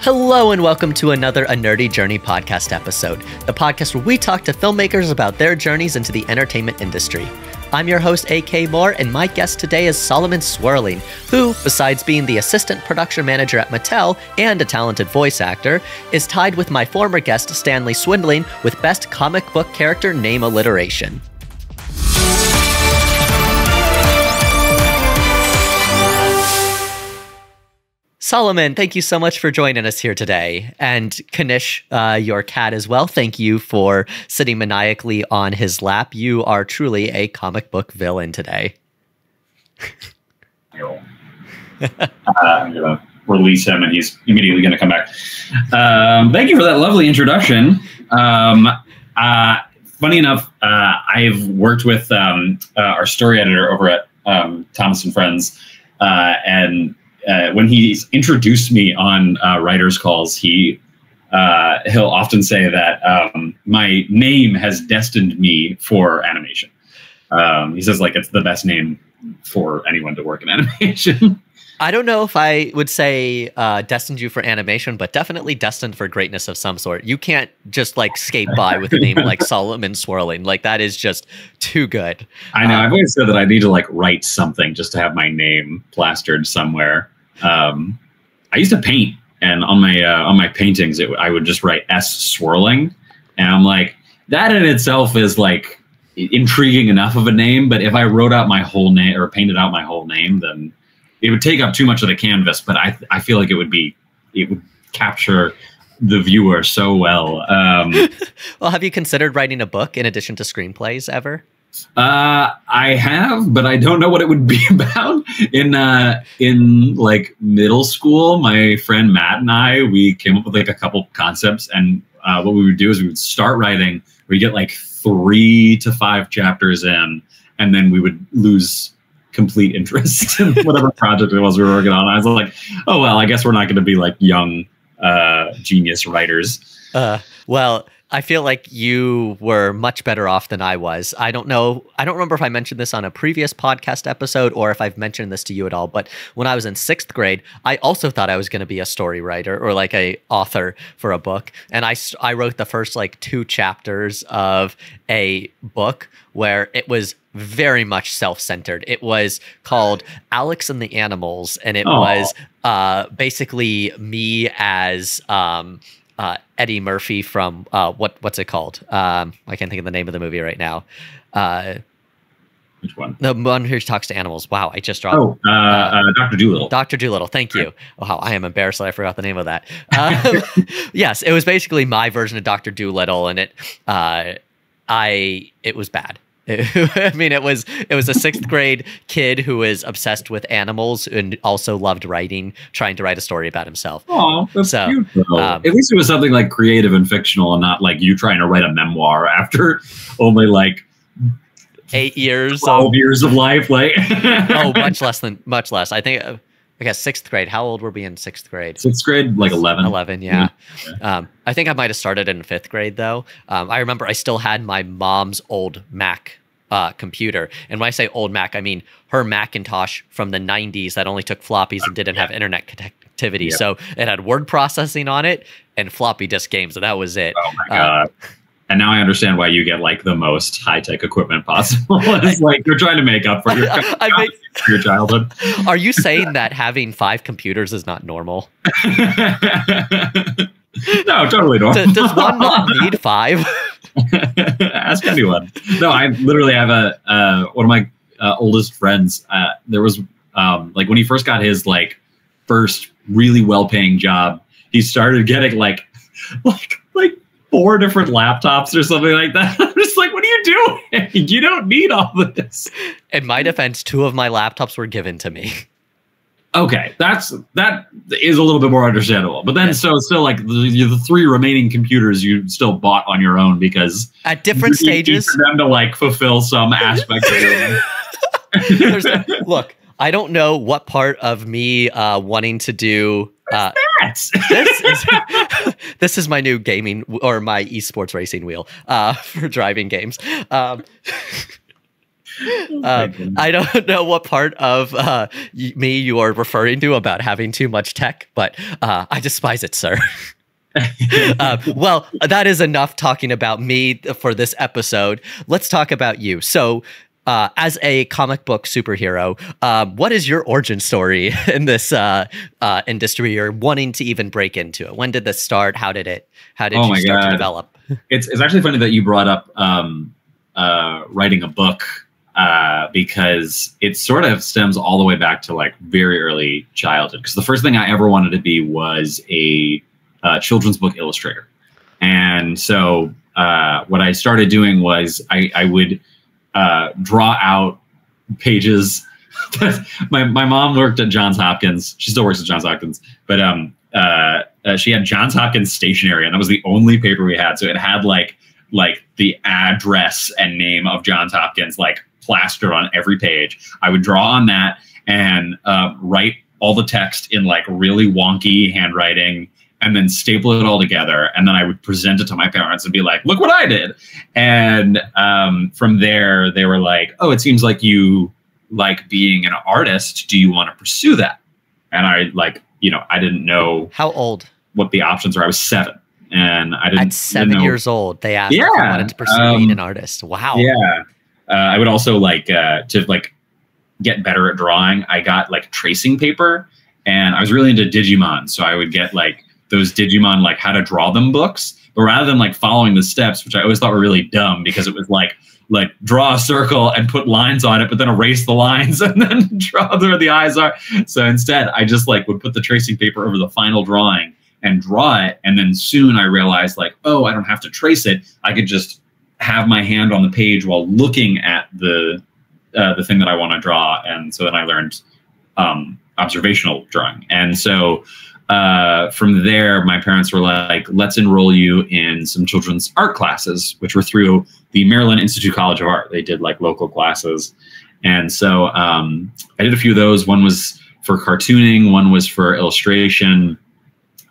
Hello and welcome to another A Nerdy Journey podcast episode, the podcast where we talk to filmmakers about their journeys into the entertainment industry. I'm your host, A.K. Moore, and my guest today is Solomon Swerling, who, besides being the assistant production manager at Mattel and a talented voice actor, is tied with my former guest, Stanley Swindling, with Best Comic Book Character Name Alliteration. Solomon, thank you so much for joining us here today. And Kanish, your cat as well, thank you for sitting maniacally on his lap. You are truly a comic book villain today. I'm going to release him and he's immediately going to come back. Thank you for that lovely introduction. Funny enough, I've worked with our story editor over at Thomas & Friends, and when he's introduced me on writers' calls, he'll often say that my name has destined me for animation. He says like it's the best name for anyone to work in animation. I don't know if I would say destined you for animation, but definitely destined for greatness of some sort. You can't just like skate by with a name like Solomon Swerling. Like that is just too good. I know. I've always said that I need to like write something just to have my name plastered somewhere. I used to paint, and on my paintings, I would just write S Swirling, and I'm like, that in itself is like intriguing enough of a name. But if I wrote out my whole name or painted out my whole name, then it would take up too much of the canvas. But I feel like it would capture the viewer so well. Well, have you considered writing a book in addition to screenplays ever? I have, but I don't know what it would be about. In like middle school, my friend Matt and we came up with like a couple concepts, and what we would do is we would start writing. We'd get like 3 to 5 chapters in, and then we would lose complete interest in whatever project it was we were working on. I was like, oh well, I guess we're not going to be like young genius writers. Well, I feel like you were much better off than I was. I don't know. I don't remember if I mentioned this on a previous podcast episode or if I've mentioned this to you at all. But when I was in 6th grade, I also thought I was going to be a story writer or like a author for a book. And I wrote the first like 2 chapters of a book where it was very much self-centered. It was called Alex and the Animals. And it was basically me as Eddie Murphy from what's it called? I can't think of the name of the movie right now. Which one? The one who talks to animals. Wow, I just dropped. Dr. Dolittle. Dr. Dolittle. Thank you. Wow, I am embarrassed that I forgot the name of that. Yes, it was basically my version of Dr. Dolittle, and it was bad. I mean, it was a 6th grade kid who was obsessed with animals and also loved writing, trying to write a story about himself. Oh, that's cute. At least it was something like creative and fictional, and not like you trying to write a memoir after only like 8 years, 12 years of life. Like, oh, much less. I think. I guess 6th grade. How old were we in 6th grade? 6th grade, like 11. 11, yeah. I think I might have started in 5th grade, though. I remember I still had my mom's old Mac computer. And when I say old Mac, I mean her Macintosh from the 90s that only took floppies and didn't have internet connectivity. So it had word processing on it and floppy disk games, and that was it. Oh, my God. And now I understand why you get like the most high-tech equipment possible. It's like you're trying to make up for your childhood. Are you saying that having 5 computers is not normal? No, totally normal. Does one not need 5? Ask anyone. No, I literally have one of my oldest friends. There was like when he first got his like first really well-paying job, he started getting like 4 different laptops or something like that. I'm just like, what are you doing? You don't need all this. In my defense, 2 of my laptops were given to me. Okay, that is a little bit more understandable. But then, so still, like the 3 remaining computers you still bought on your own because at different stages for them to like fulfill some aspect of your life. Look, I don't know what part of me wanting to do. This is my new gaming or my esports racing wheel for driving games. Oh my goodness. I don't know what part of me you are referring to about having too much tech, but I despise it, sir. Well, that is enough talking about me for this episode. Let's talk about you. So, as a comic book superhero, what is your origin story in this industry, or wanting to even break into it? When did this start? How did you start to develop? It's actually funny that you brought up writing a book, because it sort of stems all the way back to like very early childhood. Because the first thing I ever wanted to be was a children's book illustrator. And so what I started doing was I would draw out pages. my mom worked at Johns Hopkins. She still works at Johns Hopkins, but she had Johns Hopkins stationery, and that was the only paper we had. So it had like the address and name of Johns Hopkins like plastered on every page. I would draw on that and write all the text in like really wonky handwriting, and then staple it all together. And then I would present it to my parents and be like, look what I did. And from there, they were like, oh, it seems like you like being an artist. Do you want to pursue that? And I I didn't know. How old? What the options were. I was 7. And I didn't. At 7 years old, they asked if you wanted to pursue being an artist. Wow. Yeah. I would also to get better at drawing. I got like tracing paper, and I was really into Digimon. So I would get like those Digimon, like how to draw them books, but rather than like following the steps, which I always thought were really dumb, because it was like draw a circle and put lines on it, but then erase the lines and then draw where the eyes are. So instead I just like would put the tracing paper over the final drawing and draw it. And then soon I realized like, oh, I don't have to trace it. I could just have my hand on the page while looking at the thing that I want to draw. And so then I learned observational drawing. And so from there, my parents were like, let's enroll you in some children's art classes, which were through the Maryland Institute College of Art. They did like local classes. And so I did a few of those. One was for cartooning, one was for illustration.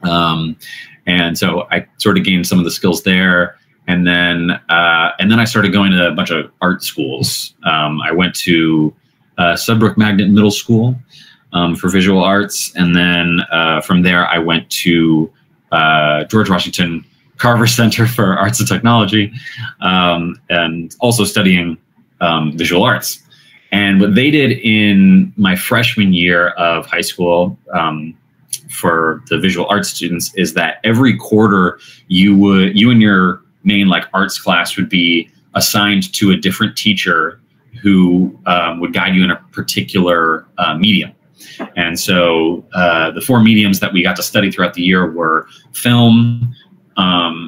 And so I sort of gained some of the skills there. And then I started going to a bunch of art schools. I went to Sudbrook Magnet Middle School for visual arts. And then from there, I went to George Washington Carver Center for Arts and Technology, and also studying visual arts. And what they did in my freshman year of high school for the visual arts students is that every quarter you and your main like arts class would be assigned to a different teacher who would guide you in a particular medium. And so the 4 mediums that we got to study throughout the year were film,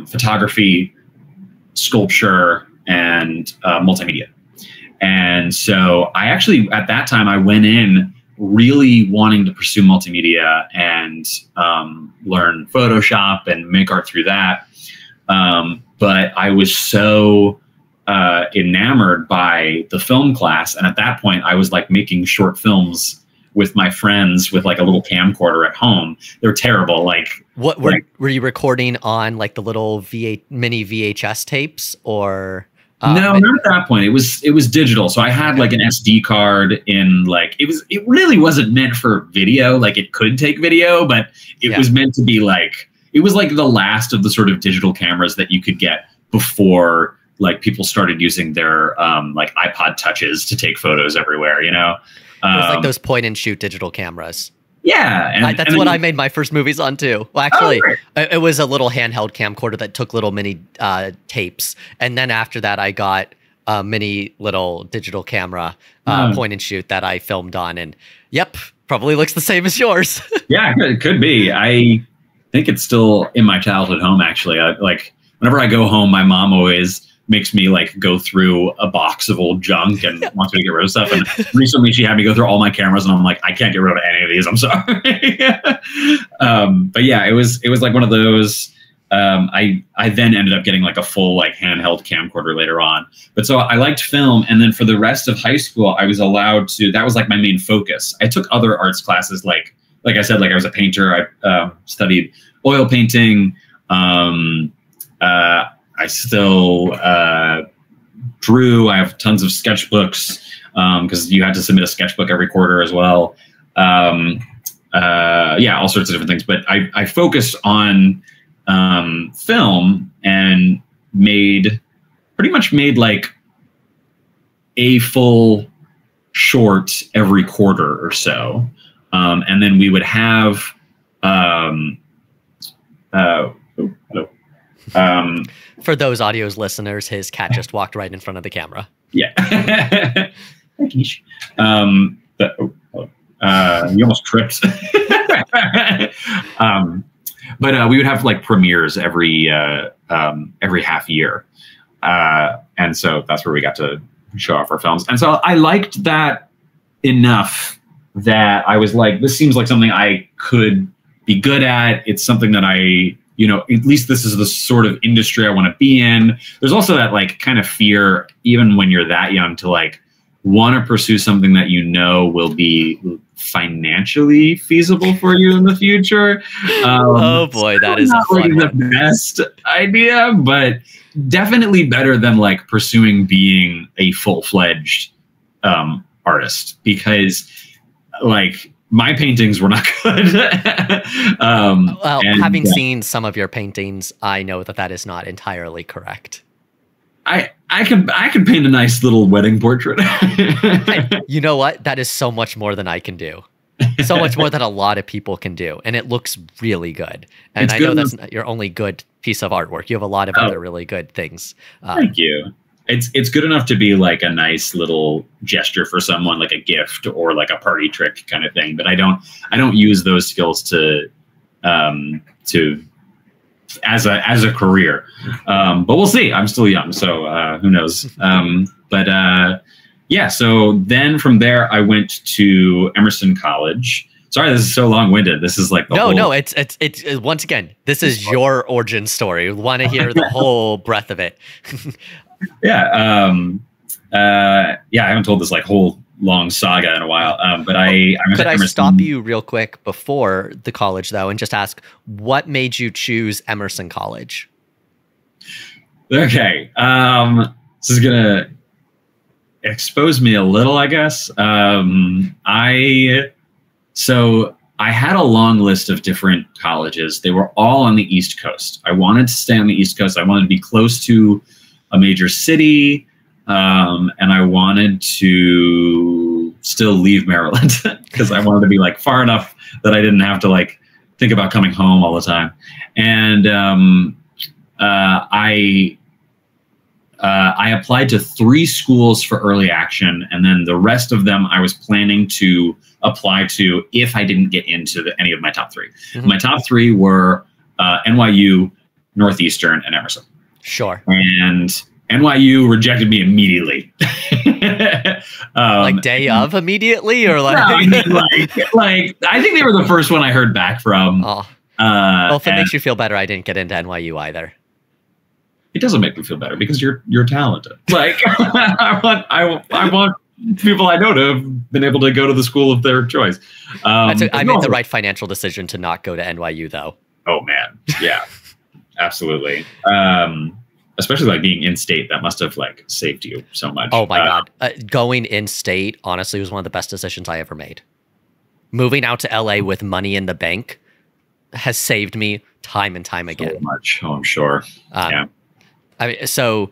photography, sculpture, and multimedia. And so I actually, at that time, I went in really wanting to pursue multimedia and learn Photoshop and make art through that. But I was so enamored by the film class. And at that point, I was like making short films with my friends with like a little camcorder at home. They're terrible. Like, what were you recording on, like the little mini VHS tapes, or? No, not at that point. It was digital. So I had like an SD card in like, it really wasn't meant for video. Like it could take video, but it was meant to be like, it was like the last of the sort of digital cameras that you could get before like people started using their like iPod touches to take photos everywhere, you know? It was like those point and shoot digital cameras. Yeah. That's what I made my first movies on too. Well, actually, it was a little handheld camcorder that took little mini tapes. And then after that, I got a mini little digital camera point and shoot that I filmed on. And yep, probably looks the same as yours. Yeah, it could be. I think it's still in my childhood home, actually. Like whenever I go home, my mom always makes me like go through a box of old junk and wants me to get rid of stuff. And recently she had me go through all my cameras, and I'm like, I can't get rid of any of these. I'm sorry. But yeah, it was like one of those. I then ended up getting like a full like handheld camcorder later on. But so I liked film, and then for the rest of high school, I was allowed to. That was like my main focus. I took other arts classes, like I said, like I was a painter. I studied oil painting. I still drew. I have tons of sketchbooks because you had to submit a sketchbook every quarter as well. Yeah, all sorts of different things. But I focused on film and pretty much made like a full short every quarter or so. And then we would have, for those audios listeners, his cat just walked right in front of the camera. Yeah. You almost tripped. But we would have like premieres every half year. And so that's where we got to show off our films. And so I liked that enough that I was like, this seems like something I could be good at. It's something that at least this is the sort of industry I want to be in. There's also that like kind of fear, even when you're that young, to like want to pursue something that will be financially feasible for you in the future. Oh boy, that is not really the best idea, but definitely better than like pursuing being a full-fledged artist, because like my paintings were not good. Well, having seen some of your paintings, I know that is not entirely correct. I could paint a nice little wedding portrait. You know what? That is so much more than I can do. So much more than a lot of people can do. And it looks really good. And I know that's not your only good piece of artwork. You have a lot of other really good things. Thank you. It's good enough to be like a nice little gesture for someone, like a gift or like a party trick kind of thing. But I don't use those skills as a career. But we'll see. I'm still young, so who knows? Yeah, so then from there I went to Emerson College. Sorry, this is so long-winded. This is like no, it's once again, this is your origin story. We want to hear the whole breadth of it. Yeah, I haven't told this like whole long saga in a while. But could I stop you real quick before the college though, and just ask, what made you choose Emerson College? Okay, this is gonna expose me a little, I guess. I had a long list of different colleges. They were all on the East Coast. I wanted to stay on the East Coast. I wanted to be close to a major city. And I wanted to still leave Maryland because I wanted to be like far enough that I didn't have to like think about coming home all the time. And I applied to 3 schools for early action, and then the rest of them I was planning to apply to if I didn't get into any of my top 3. Mm-hmm. My top 3 were NYU, Northeastern, and Emerson. Sure. And NYU rejected me immediately. Like day of immediately, or like, like I think they were the first one I heard back from. Oh. Well, if it makes you feel better, I didn't get into NYU either. It doesn't make me feel better because you're talented. Like I want people I know to have been able to go to the school of their choice. I made the right financial decision to not go to NYU, though. Oh man, yeah, absolutely. Especially like being in state, that must have like saved you so much. Oh my God. Going in state, honestly, was one of the best decisions I ever made. Moving out to LA with money in the bank has saved me time and time again. So much. Oh, I'm sure. Yeah. So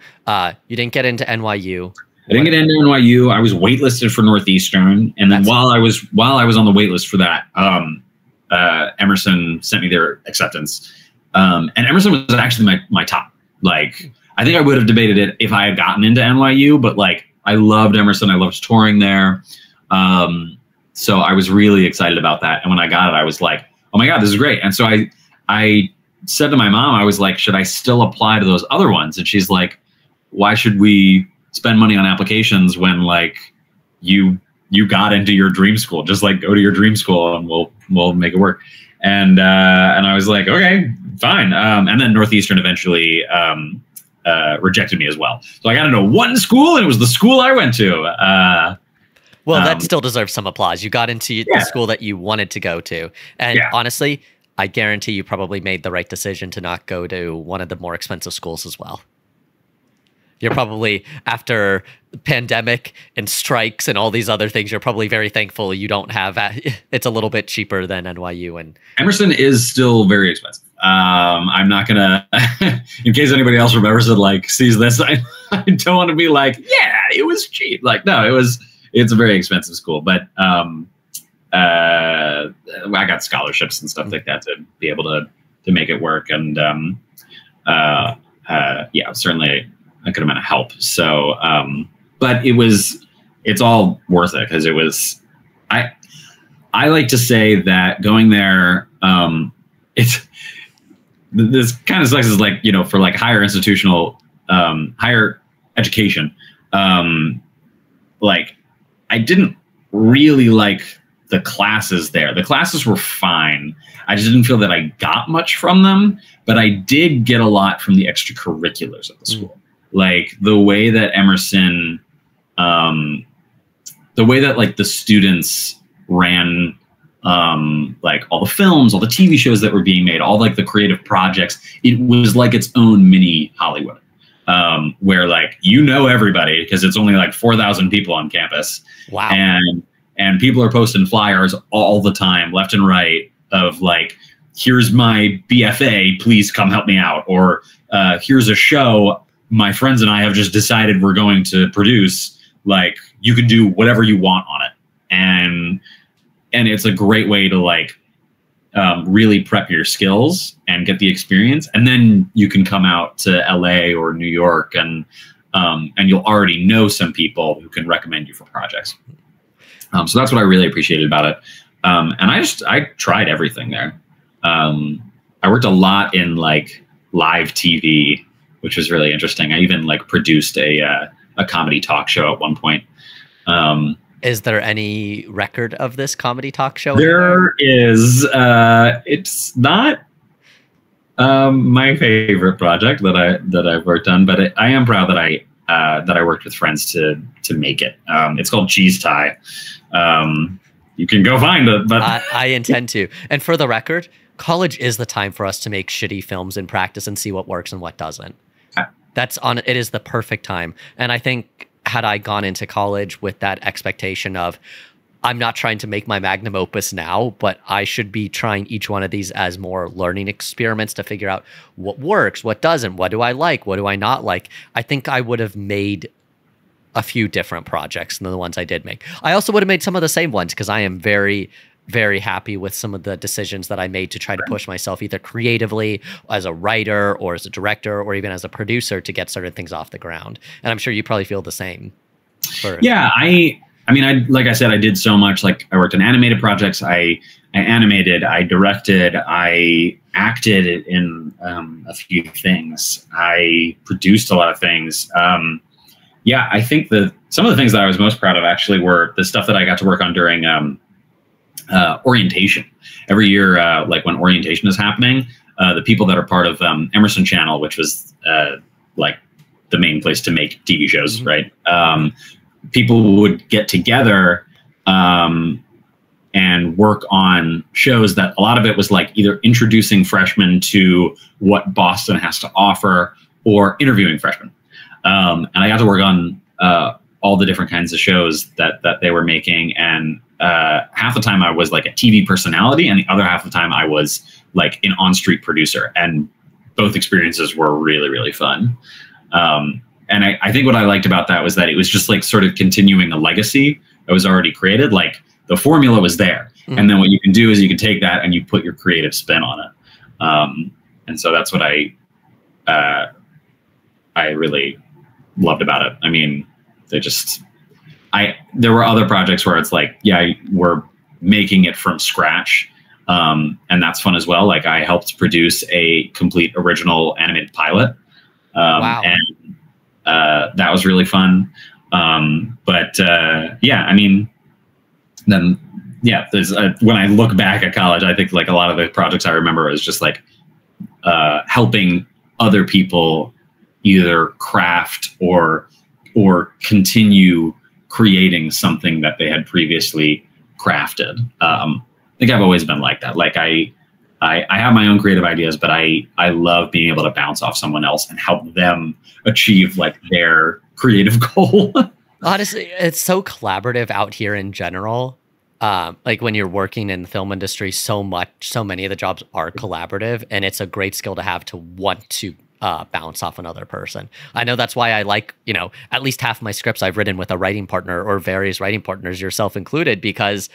you didn't get into NYU. I didn't get into NYU. I was waitlisted for Northeastern. And then while I was on the waitlist for that, Emerson sent me their acceptance. And Emerson was actually my top. Like, I think I would have debated it if I had gotten into NYU, but like, I loved Emerson. I loved touring there. So I was really excited about that. And when I got it, I was like, oh my God, this is great. And so I said to my mom, I was like, should I still apply to those other ones? And she's like, why should we spend money on applications when like you got into your dream school? Just like go to your dream school and we'll make it work. And I was like, okay, fine. And then Northeastern eventually rejected me as well. So I got into one school, and it was the school I went to. Well, that still deserves some applause. You got into the school that you wanted to go to. And honestly, I guarantee you probably made the right decision to not go to one of the more expensive schools as well. You're probably, after pandemic and strikes and all these other things, you're probably very thankful you don't have, it's a little bit cheaper than NYU. And Emerson is still very expensive. I'm not gonna, in case anybody else remembers it, like sees this, I don't want to be like, yeah, it was cheap. Like, no, it's a very expensive school, but I got scholarships and stuff like that to be able to make it work. And yeah, certainly I could have been a help. So, but it's all worth it, because it was, I like to say that going there, this kind of sucks, is like, you know, for like higher institutional, higher education, like I didn't really like the classes there. The classes were fine. I just didn't feel that I got much from them, but I did get a lot from the extracurriculars at the school. Like the way that Emerson, the way that like the students ran, like all the films, all the TV shows that were being made, all like the creative projects, it was like its own mini Hollywood, where like, you know, everybody, because it's only like 4,000 people on campus. Wow. And people are posting flyers all the time, left and right, of like, here's my BFA, please come help me out. Or here's a show my friends and I have just decided we're going to produce. Like, you can do whatever you want on it. And it's a great way to like really prep your skills and get the experience. And then you can come out to LA or New York, and you'll already know some people who can recommend you for projects. So that's what I really appreciated about it. And I tried everything there. I worked a lot in like live TV, which was really interesting. I even like produced a comedy talk show at one point. Is there any record of this comedy talk show? There is. It's not my favorite project that I've worked on, but I am proud that I worked with friends to make it. It's called Cheese Tie. You can go find it, but I intend to. And for the record, college is the time for us to make shitty films in practice and see what works and what doesn't. It is the perfect time. And I think, had I gone into college with that expectation of, I'm not trying to make my magnum opus now, but I should be trying each one of these as more learning experiments to figure out what works, what doesn't, what do I like, what do I not like, I think I would have made a few different projects than the ones I did make. I also would have made some of the same ones, because I am very, very happy with some of the decisions that I made to try to push myself either creatively as a writer or as a director or even as a producer to get certain things off the ground. And I'm sure you probably feel the same. Yeah, I mean, like I said, I did so much. Like, I worked on animated projects. I animated, I directed, I acted in a few things. I produced a lot of things. Yeah, I think some of the things that I was most proud of actually were the stuff that I got to work on during orientation. Every year, like when orientation is happening, the people that are part of Emerson Channel, which was like the main place to make TV shows, right? People would get together and work on shows that a lot of it was like either introducing freshmen to what Boston has to offer or interviewing freshmen. And I got to work on all the different kinds of shows that they were making. And half the time I was like a TV personality, and the other half of the time I was like an on-street producer. And both experiences were really, really fun. And I think what I liked about that was that it was just like sort of continuing a legacy that was already created. Like, the formula was there. And then what you can do is you can take that and you put your creative spin on it. And so that's what I really loved about it. I mean, there were other projects where it's like, yeah, we're making it from scratch. And that's fun as well. Like, I helped produce a complete original animated pilot. Wow. And that was really fun. Yeah, I mean, then, yeah, there's when I look back at college, I think like a lot of the projects I remember is just like helping other people either craft or continue creating something that they had previously crafted. I think I've always been like that. Like, I have my own creative ideas, but I love being able to bounce off someone else and help them achieve like their creative goal. Honestly, it's so collaborative out here in general. Like when you're working in the film industry, so many of the jobs are collaborative, and it's a great skill to have to want to bounce off another person. I know that's why I like, you know, at least half of my scripts I've written with a writing partner or various writing partners, yourself included, because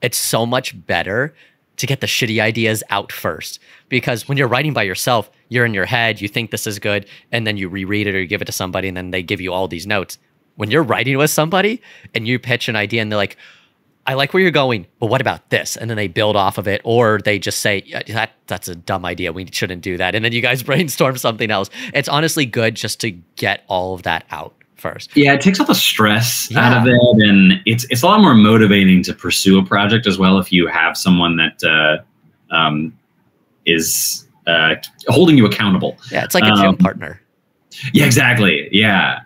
it's so much better to get the shitty ideas out first. Because when you're writing by yourself, you're in your head, you think this is good, and then you reread it or you give it to somebody, and then they give you all these notes. When you're writing with somebody and you pitch an idea and they're like, I like where you're going, but what about this? And then they build off of it, or they just say, yeah, that's a dumb idea. We shouldn't do that. And then you guys brainstorm something else. It's honestly good just to get all of that out first. Yeah, it takes all the stress out of it, and it's a lot more motivating to pursue a project as well if you have someone that is holding you accountable. Yeah, it's like a gym partner. Yeah, exactly. Yeah.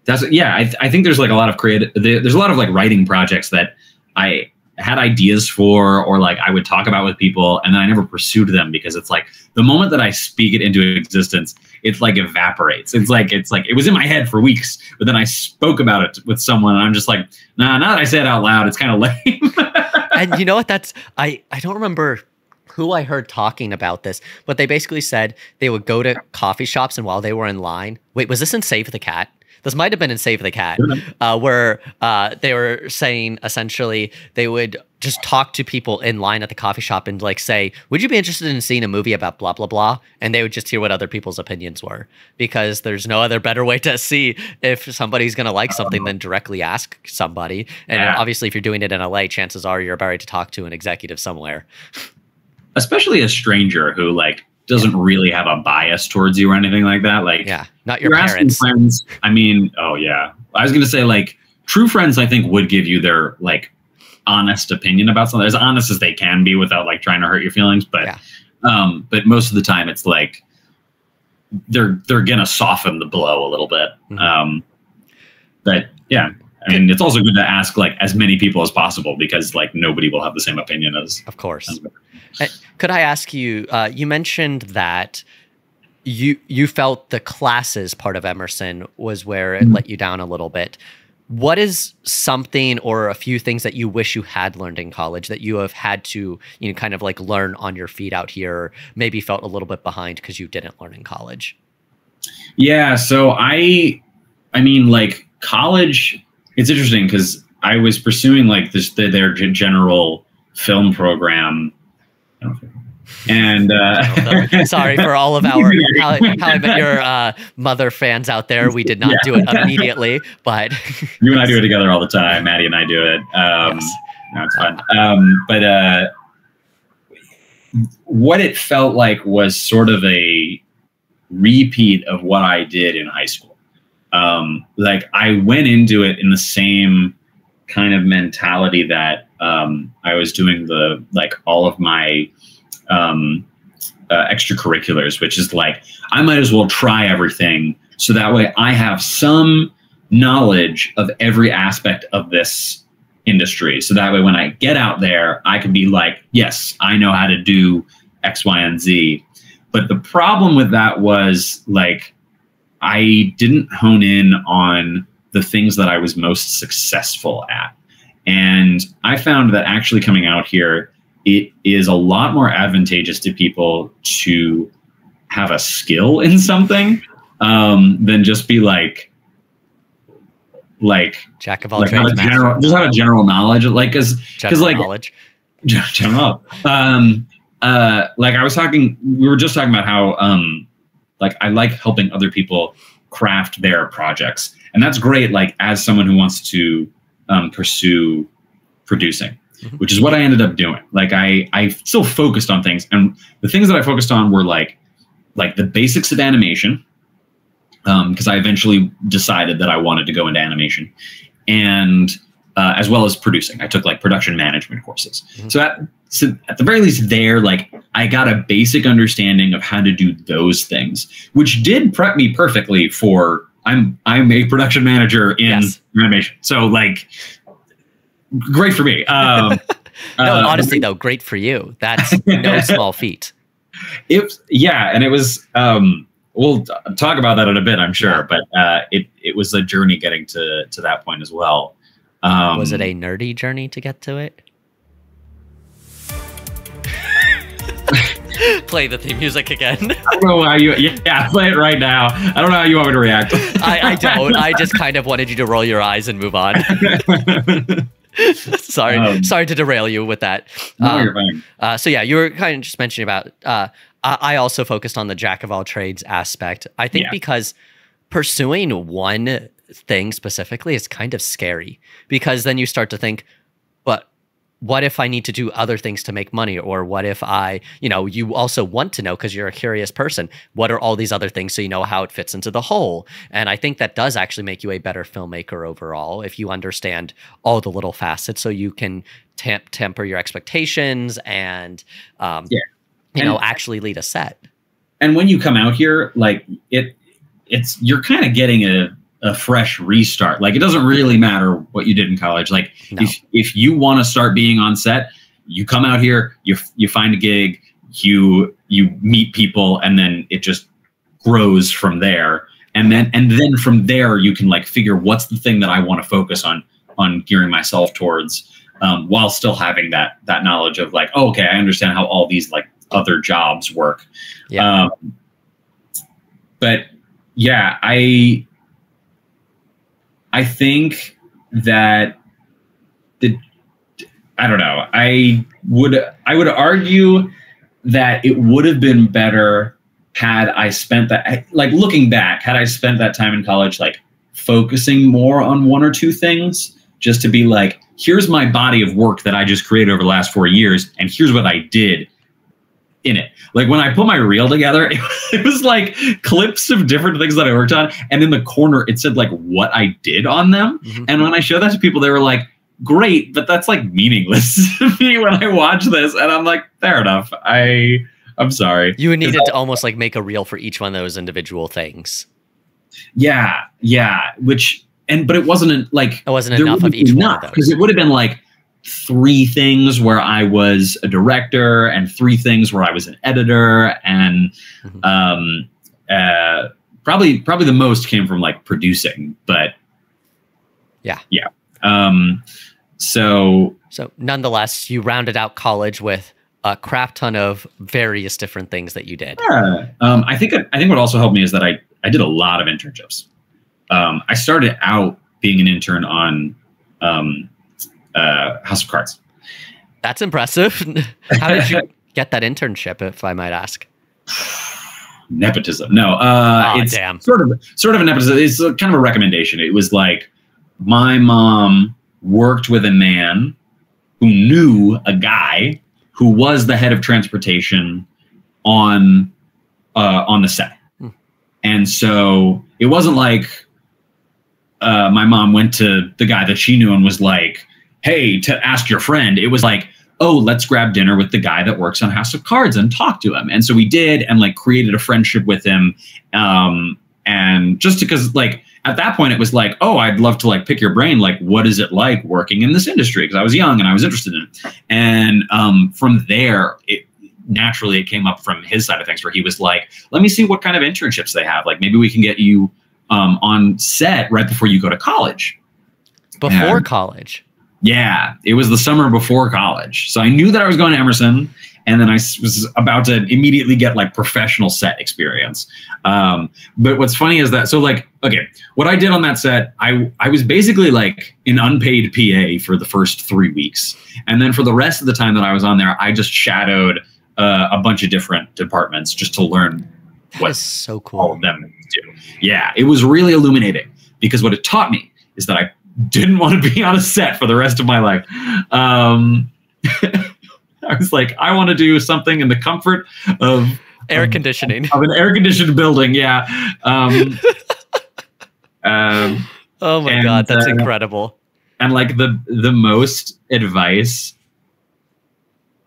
I think there's like a lot of there's a lot of like writing projects that I had ideas for, or like I would talk about with people, and then I never pursued them because it's like the moment that I speak it into existence, it's like evaporates. It's like it was in my head for weeks, but then I spoke about it with someone and I'm just like, nah, now that I say it out loud, it's kind of lame. And you know what? I don't remember who I heard talking about this, but they basically said they would go to coffee shops, and while they were in line, wait, was this in Save the Cat? This might have been in Save the Cat, where they were saying essentially they would just talk to people in line at the coffee shop and like say, would you be interested in seeing a movie about blah, blah, blah? And they would just hear what other people's opinions were, because there's no other better way to see if somebody's going to like something than directly ask somebody. And obviously if you're doing it in LA, chances are you're about to talk to an executive somewhere. Especially a stranger who like doesn't really have a bias towards you or anything like that. Like, not your parents. Friends, I mean, I was going to say like true friends, I think would give you their like honest opinion about something, as honest as they can be without like trying to hurt your feelings. But, but most of the time it's like, they're going to soften the blow a little bit. But yeah, I mean, it's also good to ask like as many people as possible, because like nobody will have the same opinion as. Of course. Could I ask you, you mentioned that you felt the classes part of Emerson was where it let you down a little bit. What is something or a few things that you wish you had learned in college that you have had to, you know, kind of like learn on your feet out here, or maybe felt a little bit behind because you didn't learn in college? Yeah. So I mean, like college, it's interesting because I was pursuing like their general film program. And sorry for all of our How I Met Your Mother fans out there. We did not do it immediately, but you and I do it together all the time. Maddie and I do it. No, it's fun. But what it felt like was sort of a repeat of what I did in high school. Like I went into it in the same kind of mentality that I was doing all of my extracurriculars, which is like, I might as well try everything so that way I have some knowledge of every aspect of this industry. So that way when I get out there, I can be like, yes, I know how to do X, Y, and Z. But the problem with that was like, I didn't hone in on the things that I was most successful at. And I found that actually coming out here, it is a lot more advantageous to people to have a skill in something than just be like jack of all trades, just have a general knowledge, like because like knowledge. General. Like we were just talking about how like I like helping other people craft their projects, and that's great. Like as someone who wants to pursue producing, which is what I ended up doing. Like I still focused on things, and the things that I focused on were like the basics of animation, because I eventually decided that I wanted to go into animation, and as well as producing. I took like production management courses. So at the very least there, like I got a basic understanding of how to do those things, which did prep me perfectly for I'm a production manager in animation. So like, great for me. No, honestly though, great for you. That's no small feat. And it was. We'll talk about that in a bit, I'm sure, but it was a journey getting to that point as well. Was it a nerdy journey to get to it? Play the theme music again. I don't know how you. Yeah, play it right now. I don't know how you want me to react. I don't. I just kind of wanted you to roll your eyes and move on. Sorry to derail you with that. No, you're fine. So yeah, you were kind of just mentioning about. I also focused on the jack of all trades aspect. I think because pursuing one thing specifically is kind of scary, because then you start to think, but what if I need to do other things to make money? Or what if you also want to know, because you're a curious person, what are all these other things, so you know how it fits into the whole. And I think that does actually make you a better filmmaker overall, if you understand all the little facets, so you can temper your expectations and actually lead a set. And when you come out here, like you're kind of getting a fresh restart. Like, it doesn't really matter what you did in college. Like, if you want to start being on set, you come out here, you find a gig, you meet people, and then it just grows from there. And then from there you can like figure, what's the thing that I want to focus on gearing myself towards, while still having that knowledge of like, oh, okay, I understand how all these like other jobs work. But yeah, I think that I don't know. I would argue that it would have been better had I spent that, like, looking back, had I spent that time in college, like, focusing more on one or two things, just to be like, here's my body of work that I just created over the last 4 years, and here's what I did in it. Like, when I put my reel together, it was like clips of different things that I worked on, and in the corner it said like what I did on them. And when I showed that to people, they were like, great, but that's like meaningless to me when I watch this. And I'm like, fair enough. I'm sorry. You needed to almost like make a reel for each one of those individual things. Yeah. But it wasn't like, it wasn't enough of each one of those, because it would have been like 3 things where I was a director and 3 things where I was an editor, and probably the most came from like producing, but yeah. So nonetheless, you rounded out college with a crap ton of various different things that you did. Yeah. I think what also helped me is that I did a lot of internships. I started out being an intern on House of Cards. That's impressive. How did you get that internship, if I might ask? Nepotism. No, it's damn. sort of a nepotism. It's kind of a recommendation. It was like, my mom worked with a man who knew a guy who was the head of transportation on the set. And so it wasn't like my mom went to the guy that she knew and was like, hey, to ask your friend. It was like, oh, let's grab dinner with the guy that works on House of Cards and talk to him. And so we did, and like created a friendship with him. And just because like at that point it was like, oh, I'd love to like pick your brain. Like, what is it like working in this industry? Because I was young and I was interested in it. And from there, it came up from his side of things, where he was like, let me see what kind of internships they have. Like, maybe we can get you on set right before you go to college. Before college? Yeah, it was the summer before college. So I knew that I was going to Emerson, and then I was about to immediately get like professional set experience. But what's funny is that, so like, okay, what I did on that set, I was basically like an unpaid PA for the first 3 weeks. And then for the rest of the time that I was on there, I just shadowed a bunch of different departments just to learn what so cool. all of them do. Yeah, it was really illuminating, because what it taught me is that I didn't want to be on a set for the rest of my life. I was like, I want to do something in the comfort of air conditioning, of an air conditioned building. Yeah. Oh my God, that's incredible. And like the most advice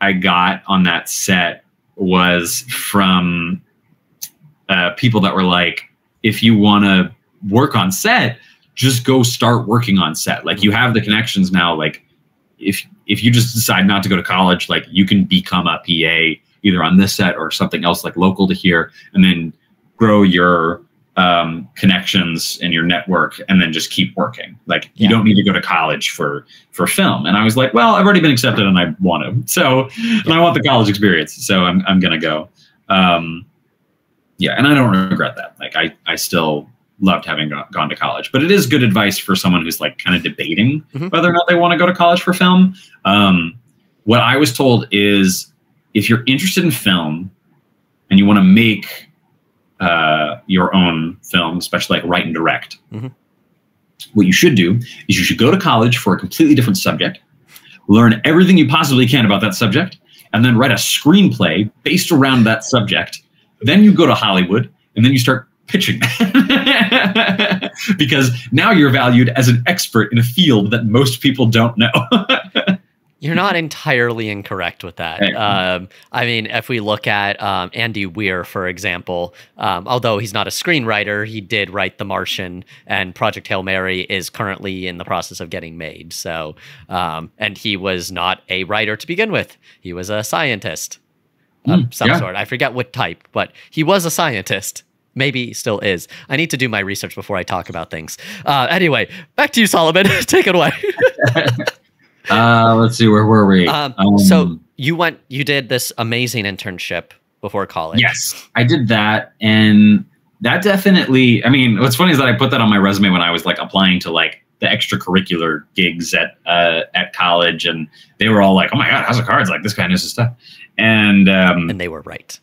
I got on that set was from people that were like, if you want to work on set, just go start working on set. Like, you have the connections now. Like, if if you just decide not to go to college, like you can become a PA either on this set or something else like local to here, and then grow your connections and your network, and then just keep working. Like you don't need to go to college for film. And I was like, well, I've already been accepted and I want to, so and I want the college experience, so I'm gonna go. Yeah, and I don't regret that. Like I still loved having gone to college, but it is good advice for someone who's like kind of debating whether or not they want to go to college for film. What I was told is, if you're interested in film and you want to make your own film, especially like write and direct, what you should do is you should go to college for a completely different subject, learn everything you possibly can about that subject, and then write a screenplay based around that subject. Then you go to Hollywood and then you start pitching because now you're valued as an expert in a field that most people don't know. You're not entirely incorrect with that. I mean, if we look at Andy Weir, for example, although he's not a screenwriter, he did write The Martian, and Project Hail Mary is currently in the process of getting made. So, and he was not a writer to begin with. He was a scientist of some sort. I forget what type, but he was a scientist. Maybe he still is. I need to do my research before I talk about things. Anyway, back to you, Solomon. Take it away. Let's see, where were we? So you did this amazing internship before college. Yes, I did that. And that definitely, I mean, what's funny is that I put that on my resume when I was like applying to like the extracurricular gigs at college. And they were all like, oh my God, House of Cards, like this guy knows his stuff. And they were right.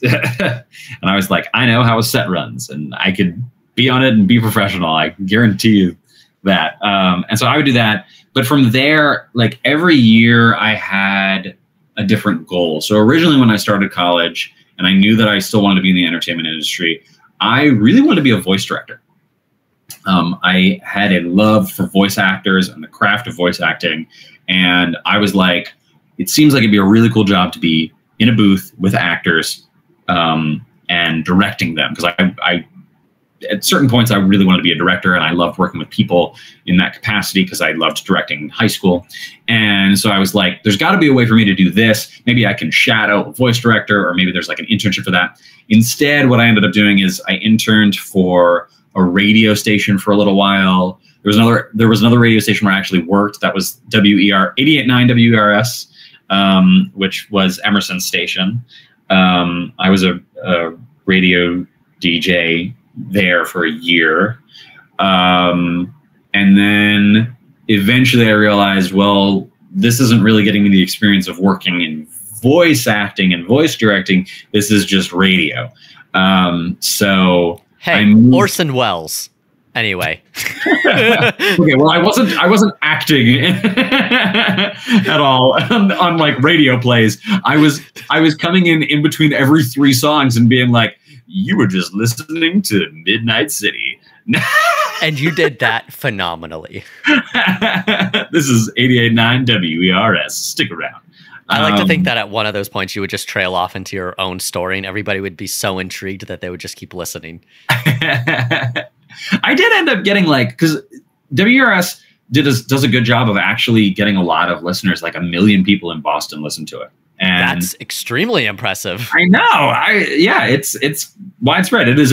And I was like, I know how a set runs and I could be on it and be professional. I guarantee you that. And so I would do that. But from there, like every year I had a different goal. So originally when I started college and I knew that I still wanted to be in the entertainment industry, I really wanted to be a voice director. I had a love for voice actors and the craft of voice acting. And I was like, it seems like it'd be a really cool job to be in a booth with actors and directing them. Because I at certain points, I really wanted to be a director, and I loved working with people in that capacity because I loved directing in high school. And so I was like, there's got to be a way for me to do this. Maybe I can shadow a voice director, or maybe there's like an internship for that. Instead, what I ended up doing is I interned for a radio station for a little while. There was another radio station where I actually worked. That was 88.9 WERS, which was Emerson's station. I was a radio DJ there for a year. And then eventually I realized, well, this isn't really getting me the experience of working in voice acting and voice directing. This is just radio. So hey, Orson Welles. Anyway. Okay, well, I wasn't acting at all on like radio plays. I was coming in between every 3 songs and being like, you were just listening to Midnight City. And you did that phenomenally. This is 88.9 WERS. Stick around. I like to think that at one of those points you would just trail off into your own story and everybody would be so intrigued that they would just keep listening. I did end up getting like, because WERS does a good job of actually getting a lot of listeners. Like 1 million people in Boston listen to it. And that's extremely impressive. I know. It's widespread. It is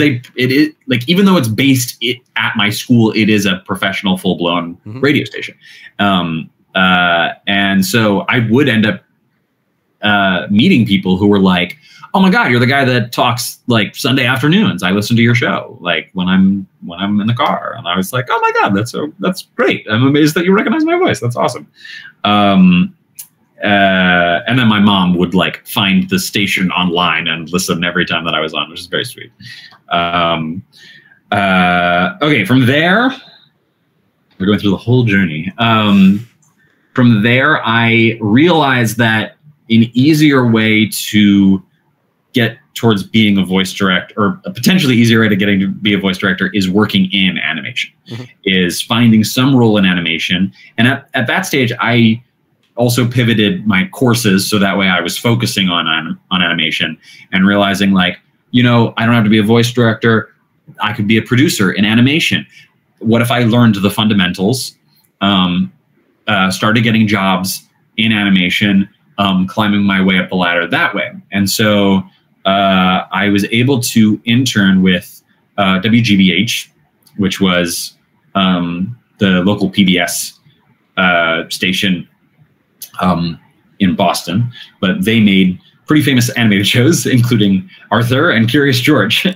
like, even though it's based at my school, it is a professional, full-blown radio station. And so I would end up meeting people who were like, oh my God, you're the guy that talks like Sunday afternoons. I listen to your show like when I'm in the car. And I was like, oh my God, that's great. I'm amazed that you recognize my voice. That's awesome. And then my mom would like find the station online and listen every time that I was on, which is very sweet. Okay, from there, we're going through the whole journey. From there, I realized that an easier way to get towards being a voice director, or a potentially easier way to getting to be a voice director, is working in animation, is finding some role in animation. And at that stage, I also pivoted my courses so that way I was focusing on animation and realizing like, you know, I don't have to be a voice director. I could be a producer in animation. What if I learned the fundamentals, started getting jobs in animation, climbing my way up the ladder that way. And so I was able to intern with WGBH, which was the local PBS station in Boston, but they made pretty famous animated shows, including Arthur and Curious George.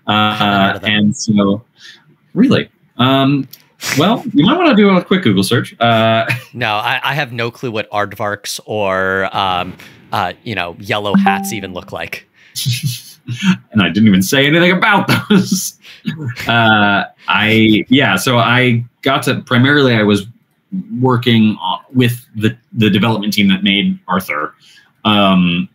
And so, really, well, you might want to do a quick Google search. No, I have no clue what aardvarks or yellow hats even look like. And I didn't even say anything about those. So I got to primarily I was working with the development team that made Arthur, I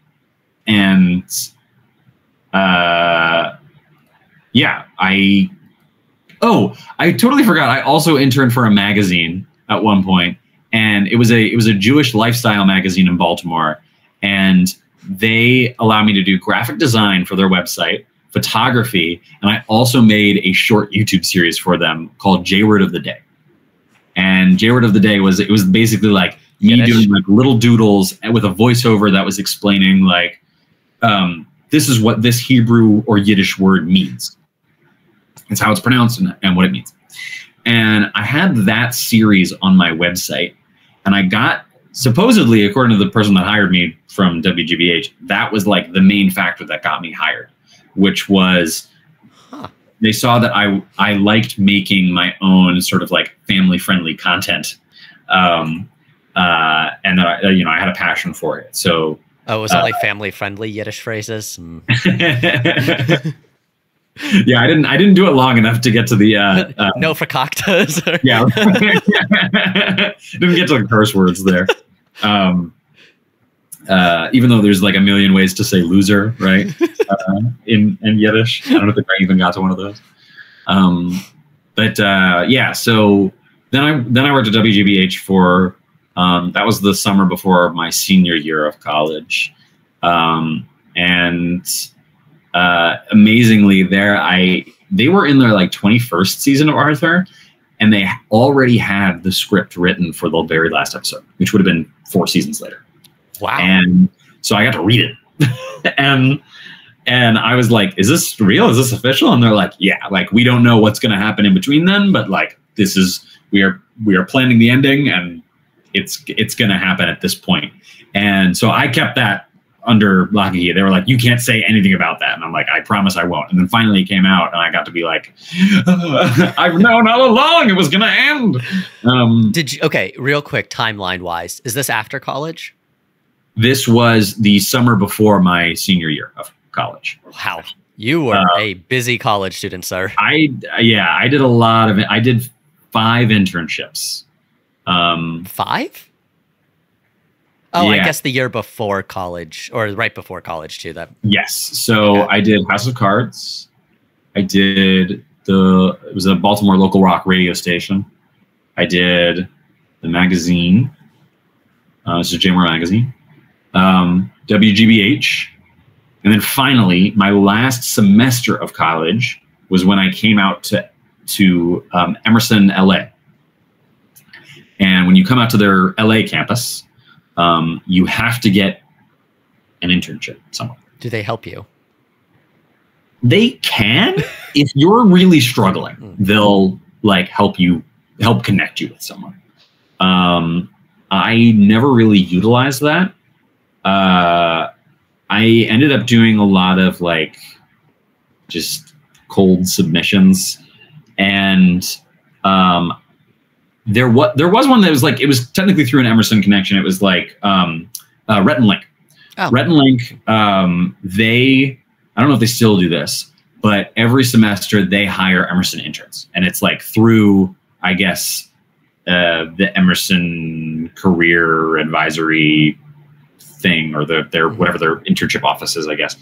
totally forgot. I also interned for a magazine at one point, and it was a Jewish lifestyle magazine in Baltimore, and they allowed me to do graphic design for their website, photography, and I also made a short YouTube series for them called J-Word of the Day. And J-Word of the Day was basically like me doing like little doodles with a voiceover that was explaining like, this is what this Hebrew or Yiddish word means. It's how it's pronounced and what it means. And I had that series on my website, and I got, supposedly, according to the person that hired me from WGBH, that was like the main factor that got me hired, which was they saw that I liked making my own sort of like family-friendly content, and that I had a passion for it. So, was that like family-friendly Yiddish phrases? Yeah, I didn't do it long enough to get to the no fakaktas. Yeah, didn't get to the curse words there. Even though there's like a million ways to say loser, right? In Yiddish, I don't know if I even got to one of those. So then I worked at WGBH for that was the summer before my senior year of college, amazingly they were in their like 21st season of Arthur, and they already had the script written for the very last episode, which would have been 4 seasons later. Wow. And so I got to read it. and I was like, is this real? Is this official? And they're like, yeah, like we don't know what's going to happen in between then, but like we are planning the ending, and it's going to happen at this point. And so I kept that under lock and key. They were like, you can't say anything about that. And I'm like, I promise I won't. And then finally it came out, and I got to be like, I've known all along it was going to end. Okay, real quick, timeline wise, is this after college? This was the summer before my senior year of college. Wow. You were a busy college student, sir. I did a lot of it. I did 5 internships. 5? Oh, yeah. I guess the year before college, or right before college too. Yes. So I did House of Cards. I did it was a Baltimore local rock radio station. I did the magazine. This is JMR Magazine. WGBH. And then finally, my last semester of college was when I came out to Emerson, LA. And when you come out to their LA campus, you have to get an internship somewhere. Do they help you? They can. If you're really struggling, they'll like help connect you with someone. I never really utilized that. I ended up doing a lot of like just cold submissions, and there was one that was like, it was technically through an Emerson connection. It was like Rhett and Link. Oh. Rhett and Link, I don't know if they still do this, but every semester they hire Emerson interns, and it's like through, I guess, the Emerson career advisory thing, or their whatever their internship office is, I guess,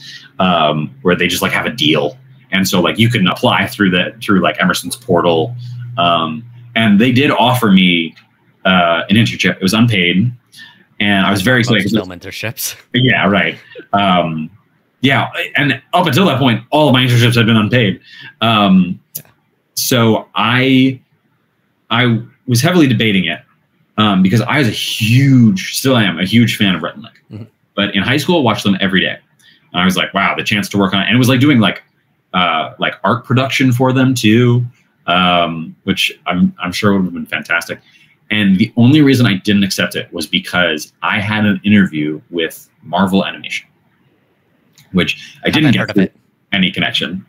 where they just like have a deal, and so like you can apply through like Emerson's portal, and they did offer me an internship. It was unpaid, and I was very excited. Film internships. Yeah, right. Yeah, and up until that point, all of my internships had been unpaid. So I was heavily debating it, because I was still am a huge fan of Rhett and Link. Mm-hmm. But in high school, watched them every day. And I was like, wow, the chance to work on it. And it was like doing like art production for them too, which I'm sure would have been fantastic. And the only reason I didn't accept it was because I had an interview with Marvel Animation, which I didn't get any connection.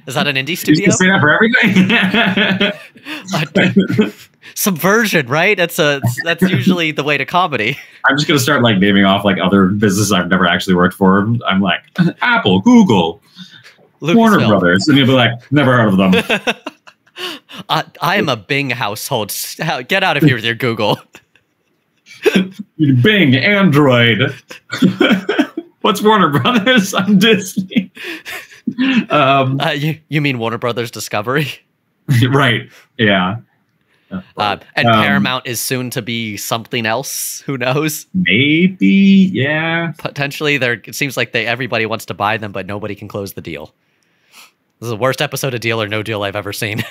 Is that an indie studio? You say that for everything? Subversion, right? That's usually the way to comedy. I'm just gonna start like naming off like other businesses I've never actually worked for. I'm like Apple, Google, Warner Brothers, and you'll be like, never heard of them. I am a Bing household. Get out of here with your Google. Bing, Android. What's Warner Brothers? I'm Disney. You mean Warner Brothers Discovery? Right. Yeah. And Paramount is soon to be something else. Who knows? Maybe. Yeah. Potentially. It seems like everybody wants to buy them, but nobody can close the deal. This is the worst episode of Deal or No Deal I've ever seen.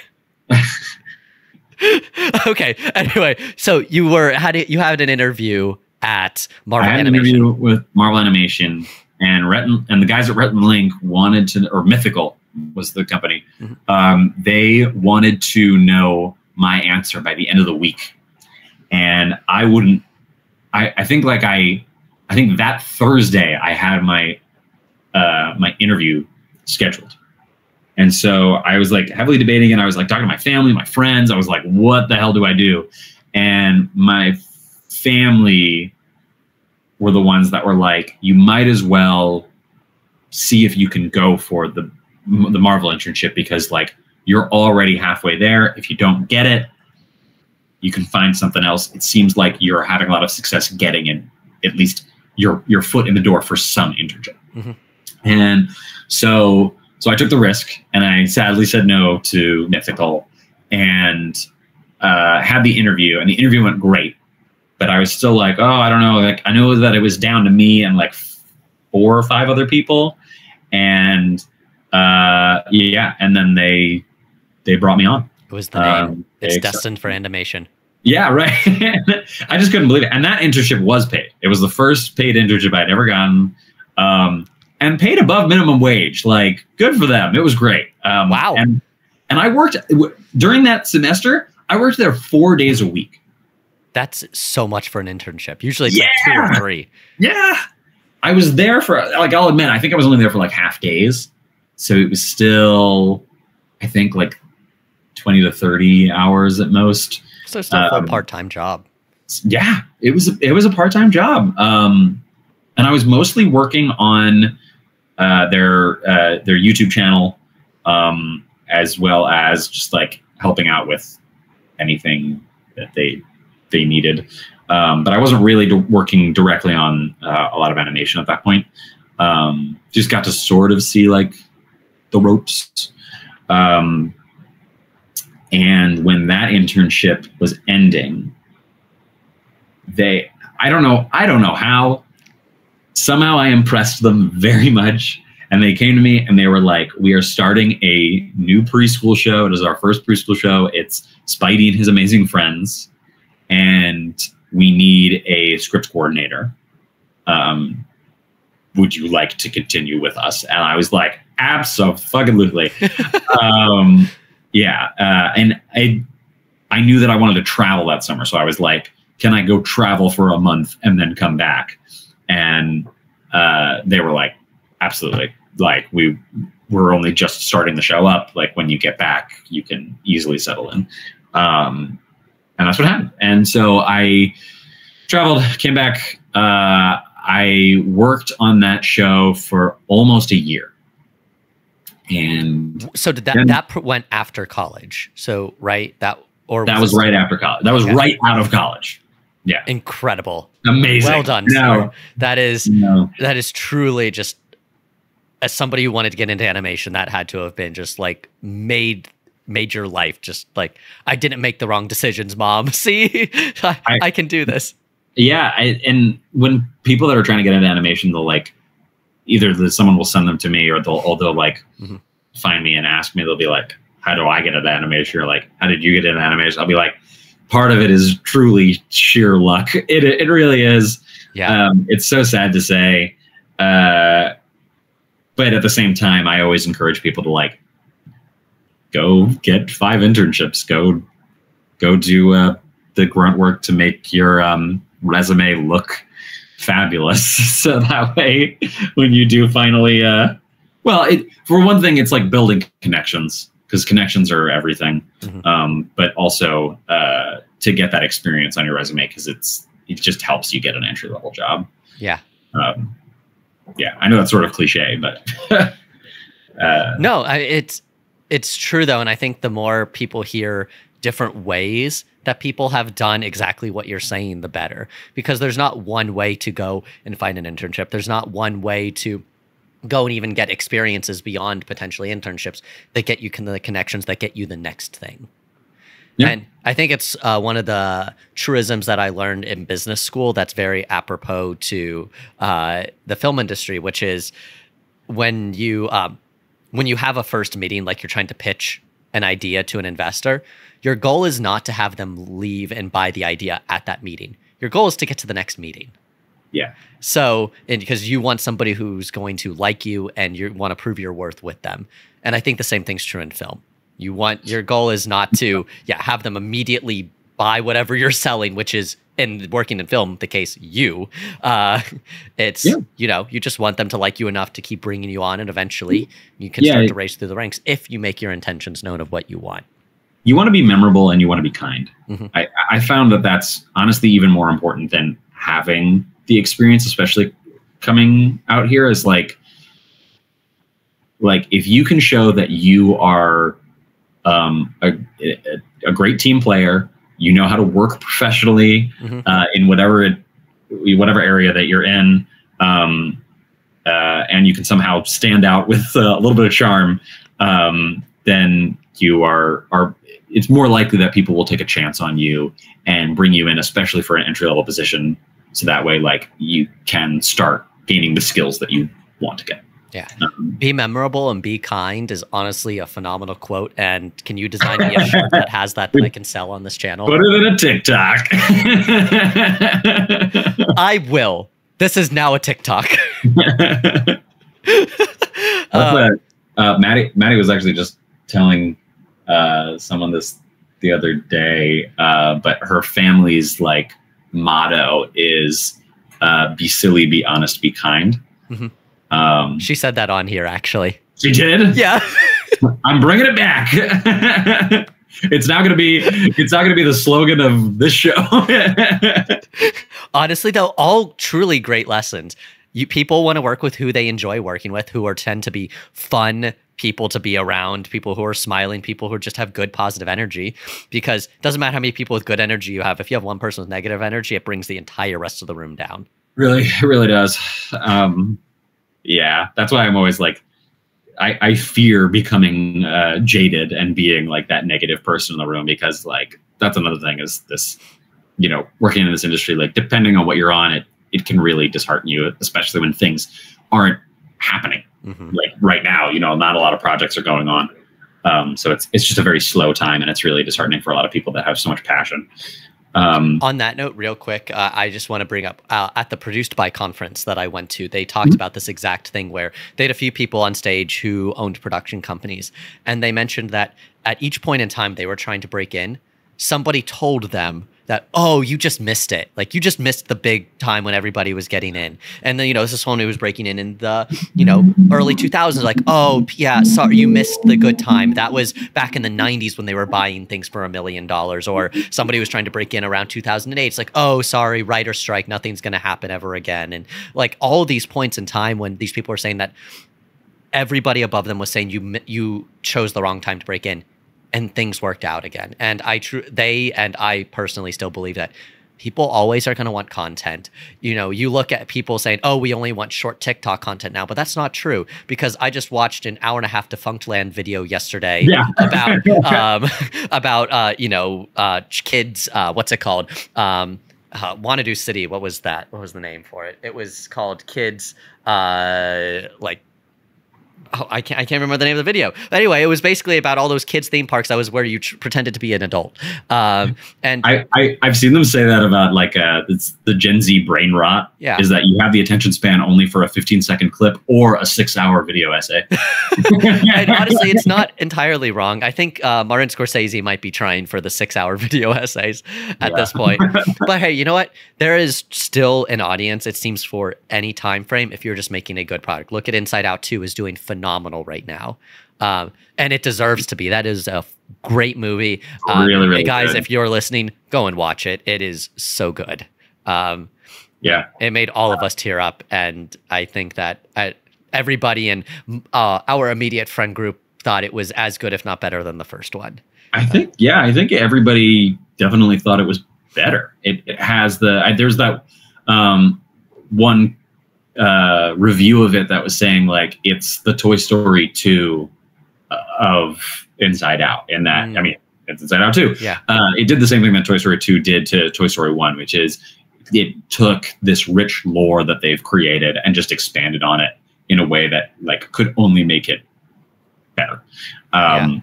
Okay. Anyway, so you had an interview at Marvel Animation. I had an interview with Marvel Animation, and the guys at Rhett and Link wanted to, or Mythical was the company. Mm-hmm. They wanted to know my answer by the end of the week, and I wouldn't. I think that Thursday I had my my interview scheduled. And so I was like heavily debating, and I was like talking to my family, my friends. I was like, what the hell do I do? And my family were the ones that were like, you might as well see if you can go for the Marvel internship, because like you're already halfway there. If you don't get it, you can find something else. It seems like you're having a lot of success getting in at least your foot in the door for some internship. Mm-hmm. And so I took the risk, and I sadly said no to Mythical, and had the interview, and the interview went great. But I was still like, oh, I don't know. Like, I know that it was down to me and like 4 or 5 other people, and yeah, and then they brought me on. It was the name. It's destined for animation. Yeah, right. I just couldn't believe it. And that internship was paid. It was the first paid internship I'd ever gotten. And paid above minimum wage. Like, good for them. It was great. Wow. And I worked during that semester. I worked there 4 days a week. That's so much for an internship. Usually it's like 2 or 3. Yeah. I was there for, like, I'll admit, I think I was only there for like half days. So it was still, I think, like 20 to 30 hours at most. So it's still a part-time job. Yeah, it was a part-time job. And I was mostly working on their YouTube channel, as well as just like helping out with anything that they needed. But I wasn't really working directly on a lot of animation at that point. Just got to sort of see like the ropes. And when that internship was ending, I don't know how, somehow I impressed them very much. And they came to me and they were like, we are starting a new preschool show. It is our first preschool show. It's Spidey and His Amazing Friends. And we need a script coordinator. Would you like to continue with us? And I was like, absolutely. Yeah. And I knew that I wanted to travel that summer. So I was like, can I go travel for a month and then come back? And they were like, absolutely. Like, we're only just starting the show up. Like, when you get back, you can easily settle in. And that's what happened. And so I traveled, came back. I worked on that show for almost a year. And so did that went after college? So right, that was right after college. That was right out of college. Yeah, incredible, amazing, well done. No, that is truly just, as somebody who wanted to get into animation, that had to have been just like made your life just like, I didn't make the wrong decisions, Mom. See, I can do this. Yeah, and when people that are trying to get into animation, they'll like, either someone will send them to me, or they'll like find me and ask me. They'll be like, how do I get into animation? Or like, how did you get into animation? I'll be like, part of it is truly sheer luck. It really is. Yeah. It's so sad to say. But at the same time, I always encourage people to like go get 5 internships, go do the grunt work to make your resume look fabulous. So that way, when you do finally, for one thing, it's like building connections, because connections are everything. But also to get that experience on your resume, because it just helps you get an entry level job. Yeah. Yeah, I know that's sort of cliche, but no, it's true though, and I think the more people hear different ways that people have done exactly what you're saying, the better. Because there's not one way to go and find an internship. There's not one way to go and even get experiences beyond potentially internships that get you the connections that get you the next thing. Yeah. And I think it's one of the truisms that I learned in business school that's very apropos to the film industry, which is when you have a first meeting, like you're trying to pitch an idea to an investor, your goal is not to have them leave and buy the idea at that meeting. Your goal is to get to the next meeting. Yeah. So, and because you want somebody who's going to like you and you want to prove your worth with them. And I think the same thing's true in film. Your goal is not to have them immediately buy whatever you're selling, which is, in working in film, the case you. You just want them to like you enough to keep bringing you on, and eventually you can start to race through the ranks if you make your intentions known of what you want. You want to be memorable and you want to be kind. I found that that's honestly even more important than having the experience, especially coming out here, is like if you can show that you are a great team player, you know how to work professionally in whatever area that you're in, and you can somehow stand out with a little bit of charm, then you are it's more likely that people will take a chance on you and bring you in, especially for an entry-level position. So that way, like, you can start gaining the skills that you want to get. Yeah. Be memorable and be kind is honestly a phenomenal quote. And can you design me a shirt that has that I can sell on this channel? Put it in a TikTok. I will. This is now a TikTok. Maddie was actually just telling someone this the other day, but her family's like motto is be silly, be honest, be kind. She said that on here, actually. She did? Yeah. I'm bringing it back. It's not gonna be the slogan of this show. Honestly, though, all truly great lessons. People want to work with who they enjoy working with, who tend to be fun people to be around, people who are smiling, people who just have good positive energy. Because it doesn't matter how many people with good energy you have. If you have one person with negative energy, it brings the entire rest of the room down. It really does. Yeah, that's why I'm always like, I fear becoming jaded and being like that negative person in the room, because like that's another thing is this, working in this industry, like depending on what you're on, it can really dishearten you, especially when things aren't happening. Like right now, not a lot of projects are going on. So it's just a very slow time, and it's really disheartening for a lot of people that have so much passion. On that note, real quick, I just want to bring up at the Produced By conference that I went to, they talked about this exact thing where they had a few people on stage who owned production companies. And they mentioned that at each point in time they were trying to break in, somebody told them that, oh, you just missed it. Like, you just missed the big time when everybody was getting in. And then, this is someone who was breaking in the, early 2000s. Like, oh, yeah, sorry, you missed the good time. That was back in the 90s when they were buying things for $1 million. Or somebody was trying to break in around 2008. It's like, oh, sorry, writer's strike. Nothing's going to happen ever again. And like all these points in time when these people were saying that everybody above them was saying you chose the wrong time to break in. And things worked out again. And they and I personally still believe that people always are going to want content. You look at people saying, oh, we only want short TikTok content now, but that's not true, because I just watched an 1.5 hour Defunctland video yesterday about kids, what's it called? Wanadu City. What was that? What was the name for it? It was called Kids, Oh, I can't remember the name of the video. But anyway, it was basically about all those kids theme parks. That was where you pretended to be an adult. And I've seen them say that about like it's the Gen Z brain rot. Yeah. Is that you have the attention span only for a 15-second clip or a 6-hour video essay. And honestly, it's not entirely wrong. I think Martin Scorsese might be trying for the 6-hour video essays at this point. But hey, you know what? There is still an audience, it seems, for any time frame if you're just making a good product. Look at Inside Out 2 is doing phenomenal right now. And it deserves to be. That is a great movie. Really guys, good. if you're listening, go and watch it. It is so good. Yeah. It made all of us tear up. And I think that everybody in our immediate friend group thought it was as good, if not better, than the first one. I think everybody definitely thought it was better. It has there's that one review of it that was saying like it's the Toy Story 2 of Inside Out, and that I mean it's Inside Out 2. Yeah. It did the same thing that Toy Story 2 did to Toy Story 1, which is it took this rich lore that they've created and just expanded on it in a way that like could only make it better. And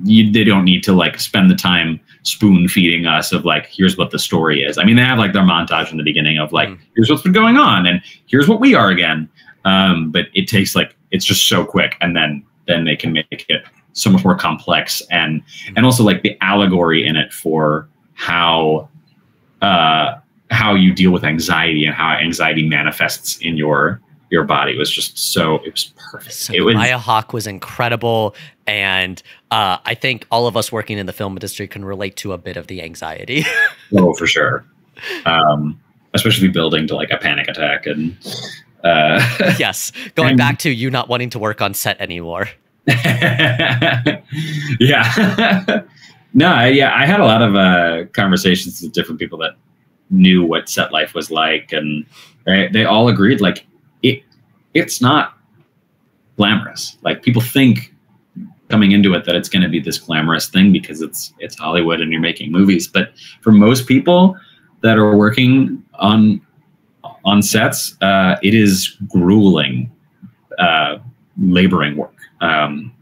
they don't need to like spend the time spoon feeding us of like, here's what the story is. I mean, they have like their montage in the beginning of like, here's what's been going on and here's what we are again. But it takes like, it's just so quick. And then they can make it so much more complex and also like the allegory in it for how you deal with anxiety and how anxiety manifests in your body was just it was perfect. So Maya Hawke was incredible. And I think all of us working in the film industry can relate to a bit of the anxiety. Oh, for sure. Especially building to like a panic attack. And yes. Going back to you not wanting to work on set anymore. Yeah. No, I had a lot of conversations with different people that knew what set life was like. And they all agreed like, it's not glamorous. Like people think coming into it that it's going to be this glamorous thing because it's Hollywood and you're making movies. But for most people that are working on sets, it is grueling, laboring work. And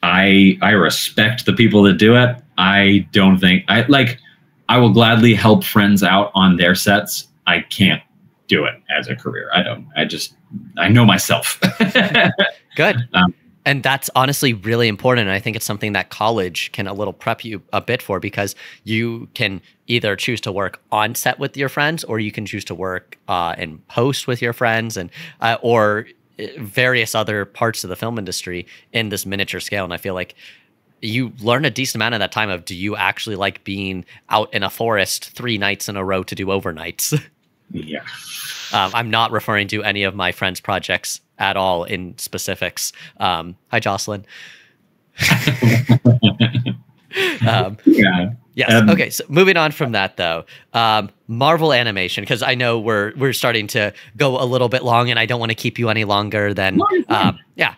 I respect the people that do it. I don't think I will gladly help friends out on their sets. I can't do it as a career. I know myself. Good. And that's honestly really important. And I think it's something that college can a little prep you a bit for, because you can either choose to work on set with your friends, or you can choose to work in post with your friends, and or various other parts of the film industry in this miniature scale. And I feel like you learn a decent amount of that time of, do you actually like being out in a forest 3 nights in a row to do overnights? Yeah. I'm not referring to any of my friends' projects at all in specifics. Hi, Jocelyn. Yeah. Yes. Okay. So moving on from that, though, Marvel animation, because I know we're starting to go a little bit long, and I don't want to keep you any longer than. Yeah.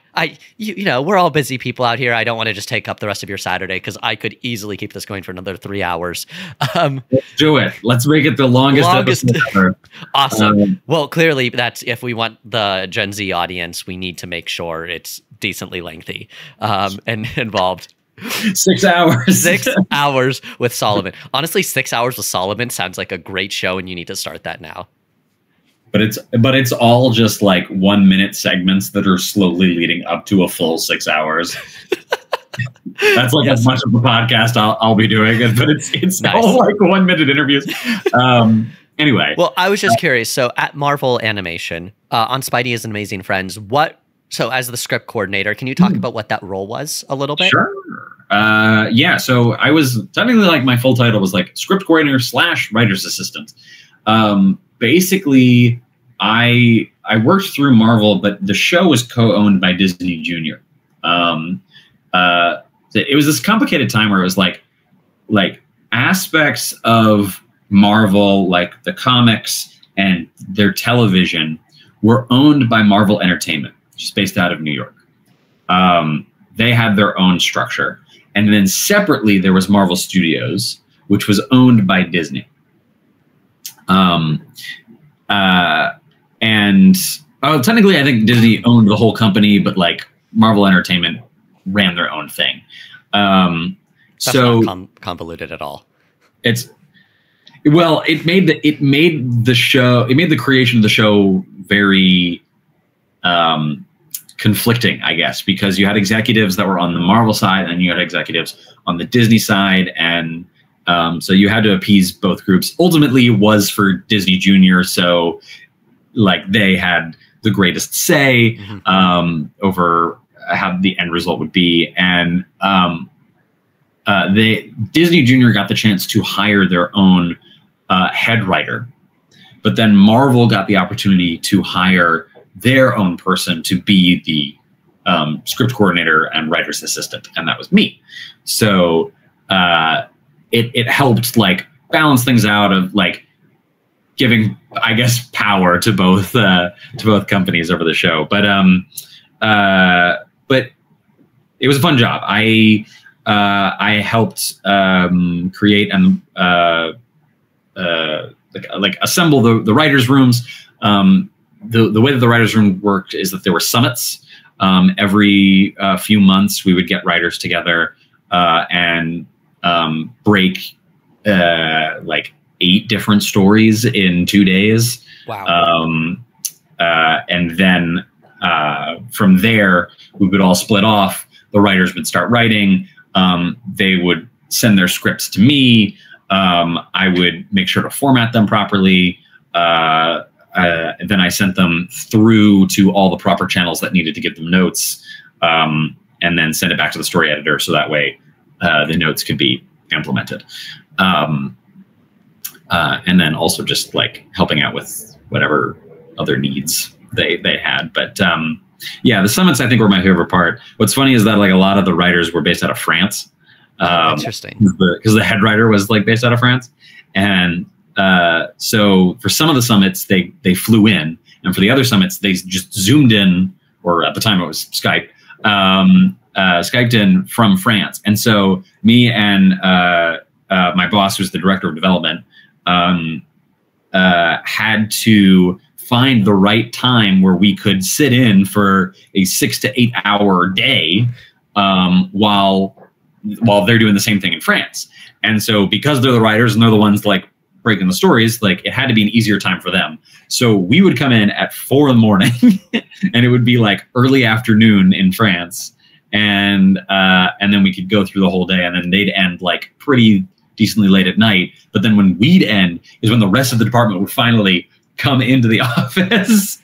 You know, we're all busy people out here. I don't want to just take up the rest of your Saturday, because I could easily keep this going for another 3 hours. Let's do it. Let's make it the longest episode ever. Awesome. Well, clearly that's, if we want the Gen Z audience, we need to make sure it's decently lengthy and involved. 6 hours. 6 hours with Solomon. Honestly, 6 hours with Solomon sounds like a great show, and you need to start that now. But it's all just like 1 minute segments that are slowly leading up to a full 6 hours. That's like as much of the podcast I'll be doing it, but it's nice. All like 1 minute interviews. Anyway. Well, I was just curious. So at Marvel Animation, on Spidey is Amazing Friends, so as the script coordinator, can you talk about what that role was a little bit? Sure. Yeah. So I was technically, like, my full title was like script coordinator / writer's assistant. Basically, I worked through Marvel, but the show was co-owned by Disney Junior. It was this complicated time where it was like aspects of Marvel, like the comics and their television, were owned by Marvel Entertainment, which is based out of New York. They had their own structure. And then separately, there was Marvel Studios, which was owned by Disney. And Technically, I think Disney owned the whole company, but like Marvel Entertainment ran their own thing. That's so not convoluted at all. It's it made the creation of the show very conflicting, I guess, because you had executives that were on the Marvel side and you had executives on the Disney side, and so you had to appease both groups. Ultimately, it was for Disney Junior, so like they had the greatest say over how the end result would be, and Disney Junior got the chance to hire their own head writer, but then Marvel got the opportunity to hire their own person to be the script coordinator and writer's assistant, and that was me. So it helped like balance things out of like giving, I guess, power to both companies over the show. But it was a fun job. I helped create and like assemble the writers' rooms. The way that the writers' room worked is that there were summits. Every few months, we would get writers together and break like 8 different stories in 2 days. Wow. And then from there, we would all split off. The writers would start writing. They would send their scripts to me. I would make sure to format them properly. Then I sent them through to all the proper channels that needed to give them notes, and then send it back to the story editor so that way the notes could be implemented. And then also just like helping out with whatever other needs they had. But yeah, the summits I think were my favorite part. What's funny is that like a lot of the writers were based out of France. Interesting. Because the head writer was like based out of France, and so for some of the summits they flew in, and for the other summits they just zoomed in, or at the time it was Skype, Skyped in from France. And so me and my boss, who's the director of development, had to find the right time where we could sit in for a 6 to 8 hour day while they're doing the same thing in France. And so because they're the writers and they're the ones like breaking the stories, like it had to be an easier time for them. So we would come in at 4 in the morning and it would be like early afternoon in France. And then we could go through the whole day, and then they'd end like pretty decently late at night. But then when we'd end is when the rest of the department would finally come into the office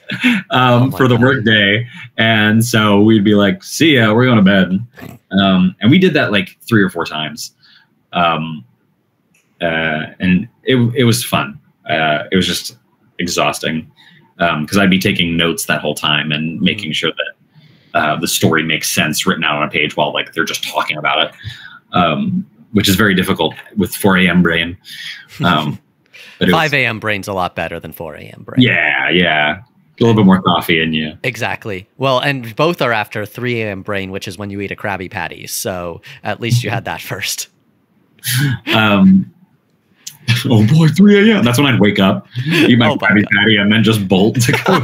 for the work day. And so we'd be like, see ya, we're going to bed. And we did that like 3 or 4 times. And it was fun. It was just exhausting because I'd be taking notes that whole time and making sure that the story makes sense written out on a page while like they're just talking about it, which is very difficult with 4 a.m. brain. But 5 a.m. brain's a lot better than 4 a.m. brain. Yeah. A little bit more coffee in you. Exactly. Well, and both are after 3 a.m. brain, which is when you eat a Krabby Patty. So at least you had that first. Oh boy, 3 a.m. That's when I'd wake up, eat my Krabby Patty, and then just bolt to go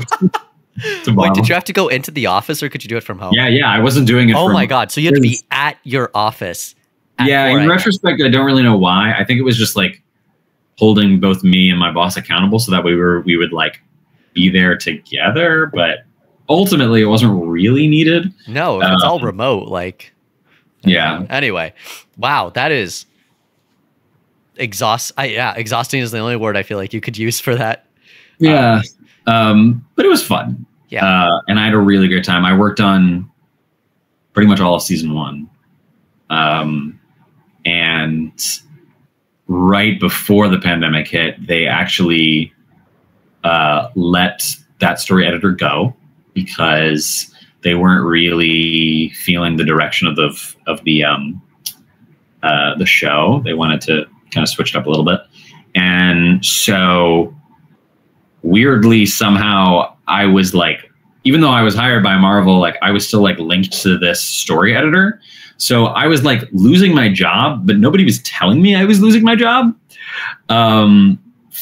to Wait, did you have to go into the office or could you do it from home? Yeah. I wasn't doing it Oh my God. So you had to be at your office. Yeah, in retrospect, I don't really know why. I think it was just like holding both me and my boss accountable so that we would like be there together, but ultimately it wasn't really needed. No, if it's all remote, like yeah. Anyway, wow, that is exhausting is the only word I feel like you could use for that. Yeah. But it was fun. Yeah. And I had a really great time. I worked on pretty much all of season 1. And right before the pandemic hit, they actually let that story editor go because they weren't really feeling the direction of the show. They wanted to kind of switch it up a little bit. And so weirdly, somehow I was like, even though I was hired by Marvel, like I was still like linked to this story editor. So I was like losing my job, but nobody was telling me I was losing my job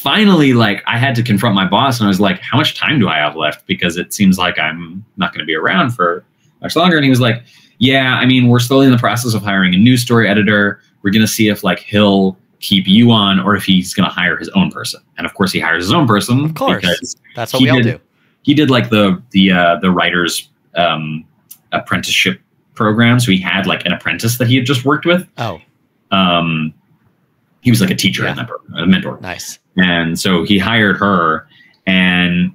finally, like, I had to confront my boss, and I was like, how much time do I have left? Because it seems like I'm not going to be around for much longer. And he was like, yeah, I mean, we're slowly in the process of hiring a news story editor. We're going to see if like he'll keep you on or if he's going to hire his own person. And of course he hires his own person. Of course. Because that's what we all do. He did like the writer's apprenticeship program. So he had like an apprentice that he had just worked with. Oh. He was like a teacher in that program, a mentor. Nice. And so he hired her, and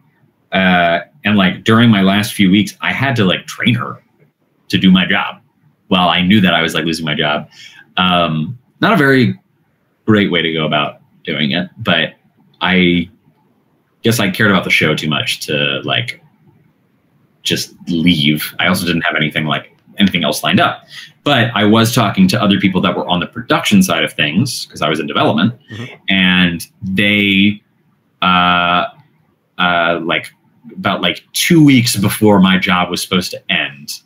like during my last few weeks, I had to like train her to do my job. Well, I knew that I was like losing my job. Not a very great way to go about doing it, but I guess I cared about the show too much to like just leave. I also didn't have anything else lined up, but I was talking to other people that were on the production side of things because I was in development, and they, like about like 2 weeks before my job was supposed to end,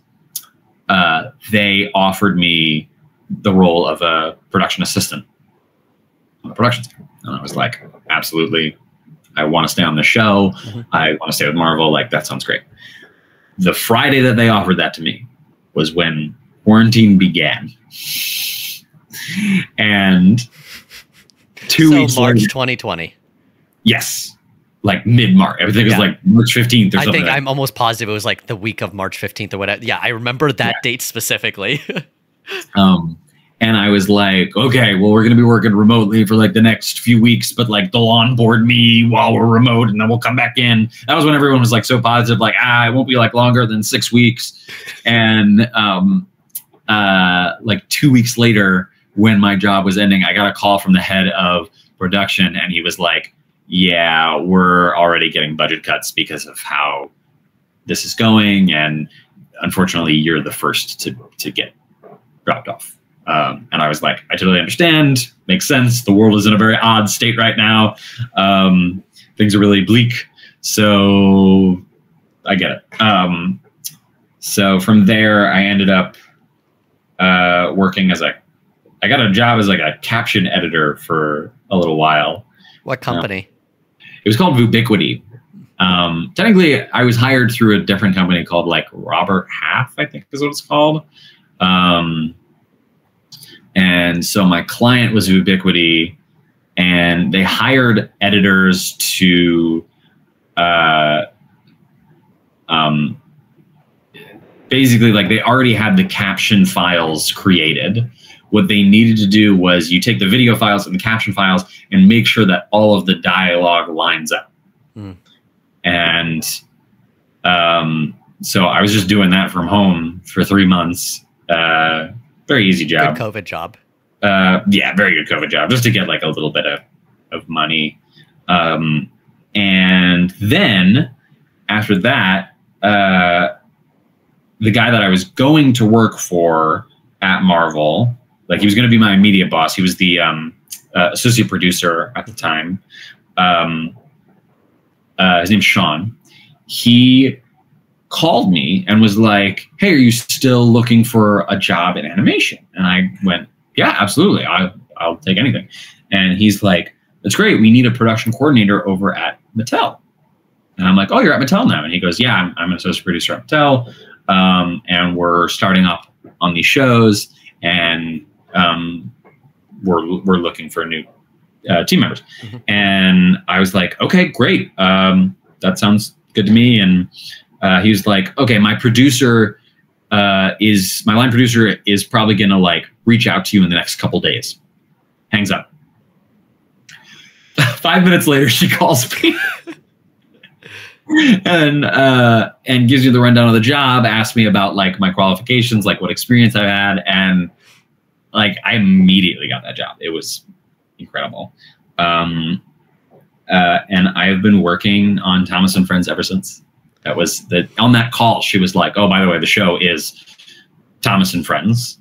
they offered me the role of a production assistant on the production side. And I was like, absolutely. I want to stay on the show. I want to stay with Marvel. Like, that sounds great. The Friday that they offered that to me was when quarantine began. And 2 weeks March later, 2020. Yes. Like mid-March. Everything was like March 15th or something. I think like I'm almost positive it was like the week of March 15th or whatever. Yeah, I remember that date specifically. And I was like, okay, well, we're going to be working remotely for like the next few weeks, but like they'll onboard me while we're remote and then we'll come back in. That was when everyone was like so positive, like, it won't be like longer than 6 weeks. And like 2 weeks later, when my job was ending, I got a call from the head of production, and he was like, yeah, we're already getting budget cuts because of how this is going. And unfortunately, you're the first to get dropped off. And I was like, I totally understand. Makes sense. The world is in a very odd state right now. Things are really bleak. So I get it. So from there, I ended up working I got a job as like a caption editor for a little while. What company? It was called Ubiquity. Technically, I was hired through a different company called like Robert Half, I think is what it's called. And so my client was Ubiquity, and they hired editors to basically, like, they already had the caption files created. What they needed to do was you take the video files and the caption files and make sure that all of the dialogue lines up. And so I was just doing that from home for 3 months. Very easy job. Good COVID job. Yeah, very good COVID job, just to get like a little bit of money. And then after that, the guy that I was going to work for at Marvel, like he was going to be my immediate boss. He was the associate producer at the time. His name's Sean. He called me and was like, hey, are you still looking for a job in animation? And I went, yeah, absolutely. I'll take anything. And he's like, that's great. We need a production coordinator over at Mattel. And I'm like, oh, you're at Mattel now? And he goes, yeah, I'm an associate producer at Mattel. And we're starting up on these shows, and we're looking for new team members. And I was like, okay, great. That sounds good to me. And he was like, okay, my line producer is probably going to like reach out to you in the next couple days. Hangs up. 5 minutes later, she calls me and gives me the rundown of the job, asks me about like my qualifications, like what experience I've had. And like, I immediately got that job. It was incredible. And I've been working on Thomas and Friends ever since. That was on that call, she was like, oh, by the way, the show is Thomas and Friends.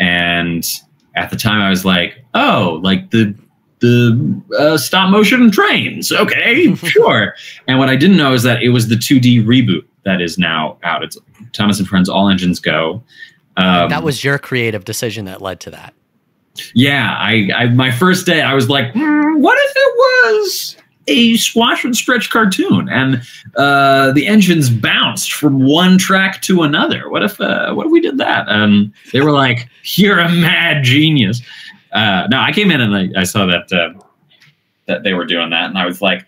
And at the time I was like, oh, like the stop motion trains. Okay, sure. And what I didn't know is that it was the 2D reboot that is now out. It's Thomas and Friends, All Engines Go. That was your creative decision that led to that. Yeah, I my first day, I was like, what if it was a squash and stretch cartoon and the engines bounced from one track to another? What if we did that? And they were like, you're a mad genius. No, I came in and I saw that that they were doing that, and I was like,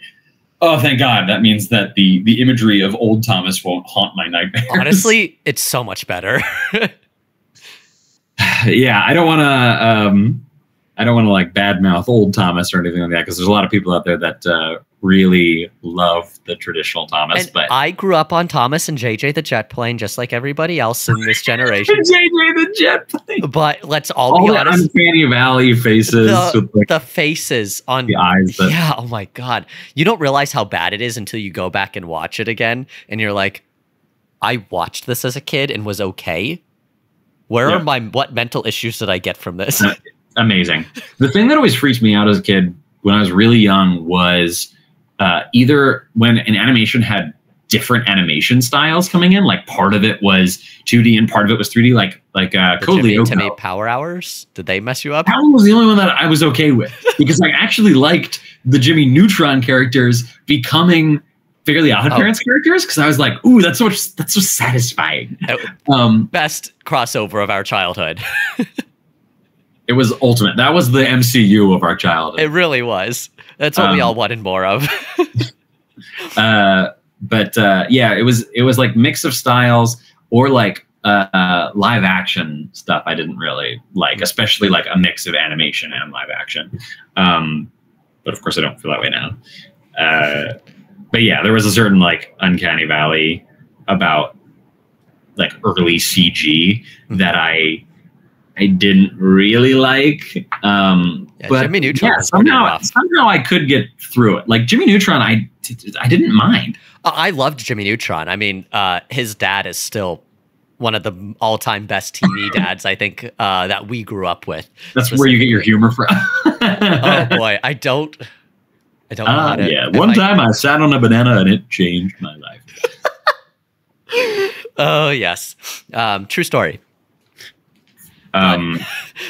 oh, thank God. That means that the imagery of old Thomas won't haunt my nightmares. Honestly, it's so much better. Yeah, I don't want to like badmouth old Thomas or anything like that, because there's a lot of people out there that really love the traditional Thomas. And but I grew up on Thomas and JJ the jet plane, just like everybody else in this generation. JJ the jet plane. But let's all be honest. Uncanny Valley faces, the faces on the eyes. Yeah. Oh my God. You don't realize how bad it is until you go back and watch it again, and you're like, I watched this as a kid and was okay. What mental issues did I get from this? Amazing. The thing that always freaked me out as a kid when I was really young was either when an animation had different animation styles coming in, like part of it was 2D and part of it was 3D, like Code Lyoko. Jimmy Power Hours, did they mess you up? That one was the only one that I was okay with, because I actually liked the Jimmy Neutron characters becoming Fairly Odd Parents characters, because I was like, ooh, that's so satisfying. Best crossover of our childhood. It was ultimate. That was the MCU of our childhood. It really was. That's what we all wanted more of. Yeah, it was like mix of styles, or like live action stuff I didn't really like, especially like a mix of animation and live action. But of course I don't feel that way now. But yeah, there was a certain like Uncanny Valley about like early CG that I didn't really like. But Jimmy Neutron, somehow I could get through it. Like Jimmy Neutron, I didn't mind. I loved Jimmy Neutron. I mean, his dad is still one of the all-time best TV dads, I think, that we grew up with. That's where you get your humor from. Oh boy, I don't know how to. Yeah, one time I sat on a banana and it changed my life. Oh yes, true story.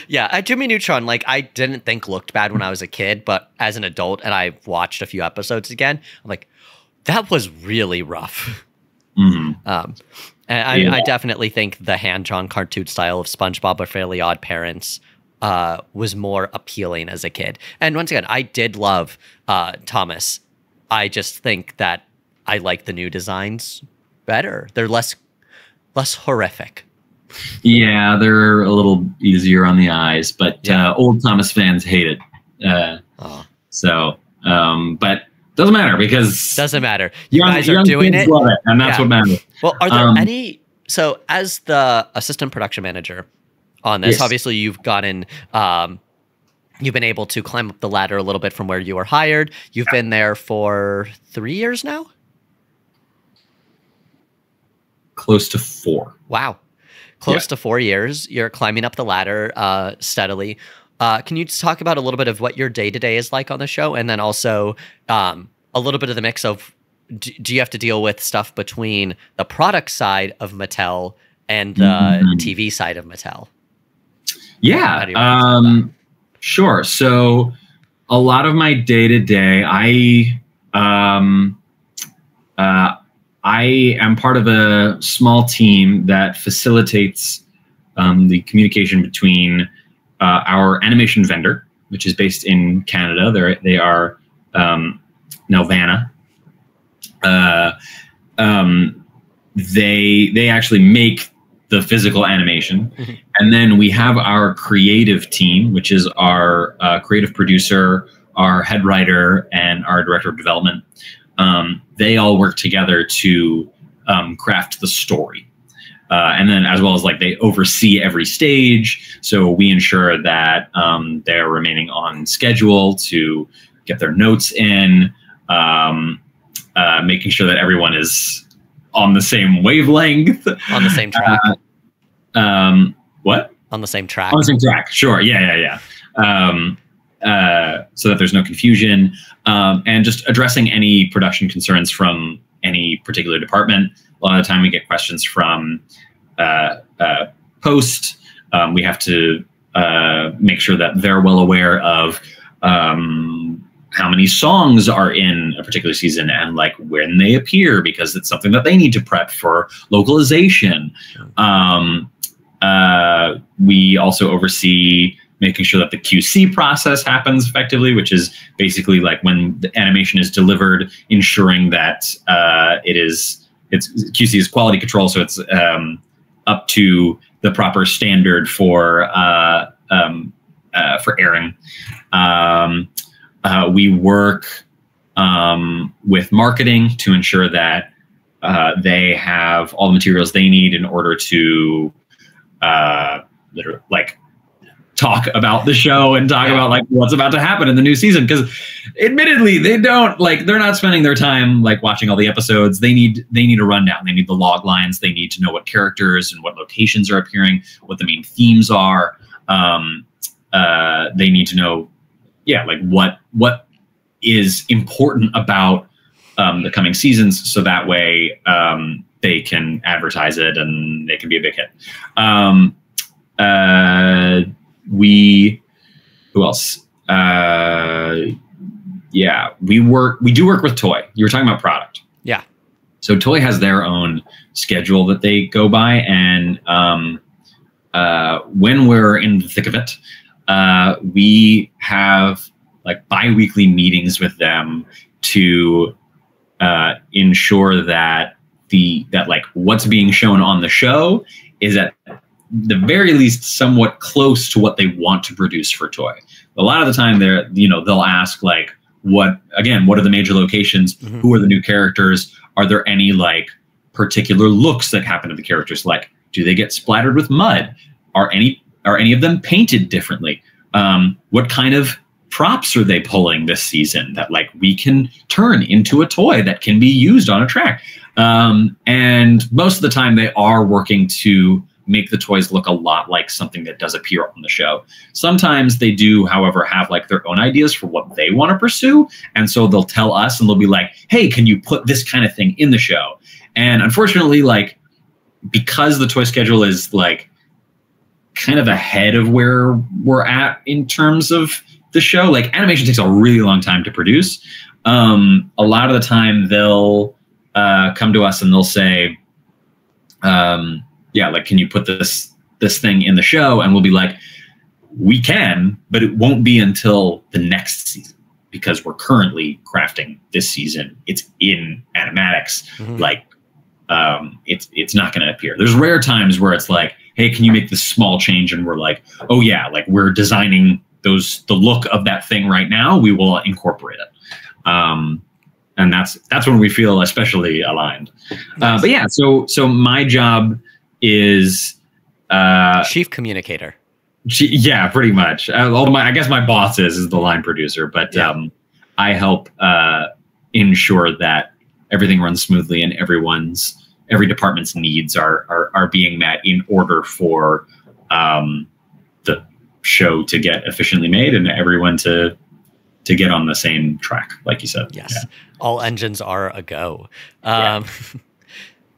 Yeah, Jimmy Neutron, like I didn't think looked bad when I was a kid, but as an adult and I watched a few episodes again, I'm like, that was really rough. And I definitely think the hand-drawn cartoon style of SpongeBob or Fairly Odd Parents was more appealing as a kid. And once again, I did love Thomas. I just think that I like the new designs better. They're less horrific. Yeah, they're a little easier on the eyes, but old Thomas fans hate it. But doesn't matter, because You guys are doing it, love it, and that's what matters. Well, are there any? So, as the assistant production manager on this, obviously you've gotten, you've been able to climb up the ladder a little bit from where you were hired. You've been there for 3 years now. Close to 4. Wow. Close to 4 years. You're climbing up the ladder steadily. Can you just talk about a little bit of what your day-to-day is like on the show? And then also a little bit of the mix of, do you have to deal with stuff between the product side of Mattel and the TV side of Mattel? Yeah, sure. So a lot of my day-to-day, I am part of a small team that facilitates the communication between our animation vendor, which is based in Canada. They are Nelvana. They actually make the physical animation. And then we have our creative team, which is our creative producer, our head writer, and our director of development. They all work together to craft the story. And then as well as like they oversee every stage. So we ensure that they're remaining on schedule to get their notes in, making sure that everyone is on the same wavelength. On the same track. What? On the same track. On the same track. Sure. Yeah. So that there's no confusion, and just addressing any production concerns from any particular department. A lot of the time we get questions from post. We have to make sure that they're well aware of how many songs are in a particular season and like when they appear, because it's something that they need to prep for localization. We also oversee making sure that the QC process happens effectively, which is basically like when the animation is delivered, ensuring that it's QC is quality control, so it's up to the proper standard for airing. We work with marketing to ensure that they have all the materials they need in order to literally like talk about the show and talk about like what's about to happen in the new season. Because admittedly, they're not spending their time like watching all the episodes. They need a rundown. They need the log lines. They need to know what characters and what locations are appearing, what the main themes are. They need to know, like what is important about the coming seasons, so that way they can advertise it and it can be a big hit. Who else? We do work with Toy. You were talking about product. Yeah. So Toy has their own schedule that they go by, and when we're in the thick of it, we have like bi-weekly meetings with them to ensure that like what's being shown on the show is at the very least somewhat close to what they want to produce for Toy. A lot of the time they'll ask like, what are the major locations? Mm-hmm. Who are the new characters? Are there any like particular looks that happen to the characters? Like, do they get splattered with mud? Are any of them painted differently? What kind of props are they pulling this season that like we can turn into a toy that can be used on a track? And most of the time they are working to make the toys look a lot like something that does appear on the show. Sometimes they do, however, have like their own ideas for what they want to pursue. And so they'll tell us and they'll be like, hey, can you put this kind of thing in the show? And unfortunately, like, because the toy schedule is like kind of ahead of where we're at in terms of the show, like animation takes a really long time to produce. A lot of the time they'll come to us and they'll say, like, can you put this thing in the show? And we'll be like, we can, but it won't be until the next season because we're currently crafting this season. It's in animatics. Mm-hmm. Like, it's not going to appear. There's rare times where it's like, hey, can you make this small change? And we're like, oh yeah, like we're designing the look of that thing right now. We will incorporate it. And that's when we feel especially aligned. Nice. But yeah, so my job is chief communicator. Yeah, pretty much. I guess my boss is the line producer, but I help ensure that everything runs smoothly and every department's needs are being met in order for the show to get efficiently made and everyone to get on the same track, like you said. Yes, all engines are a go.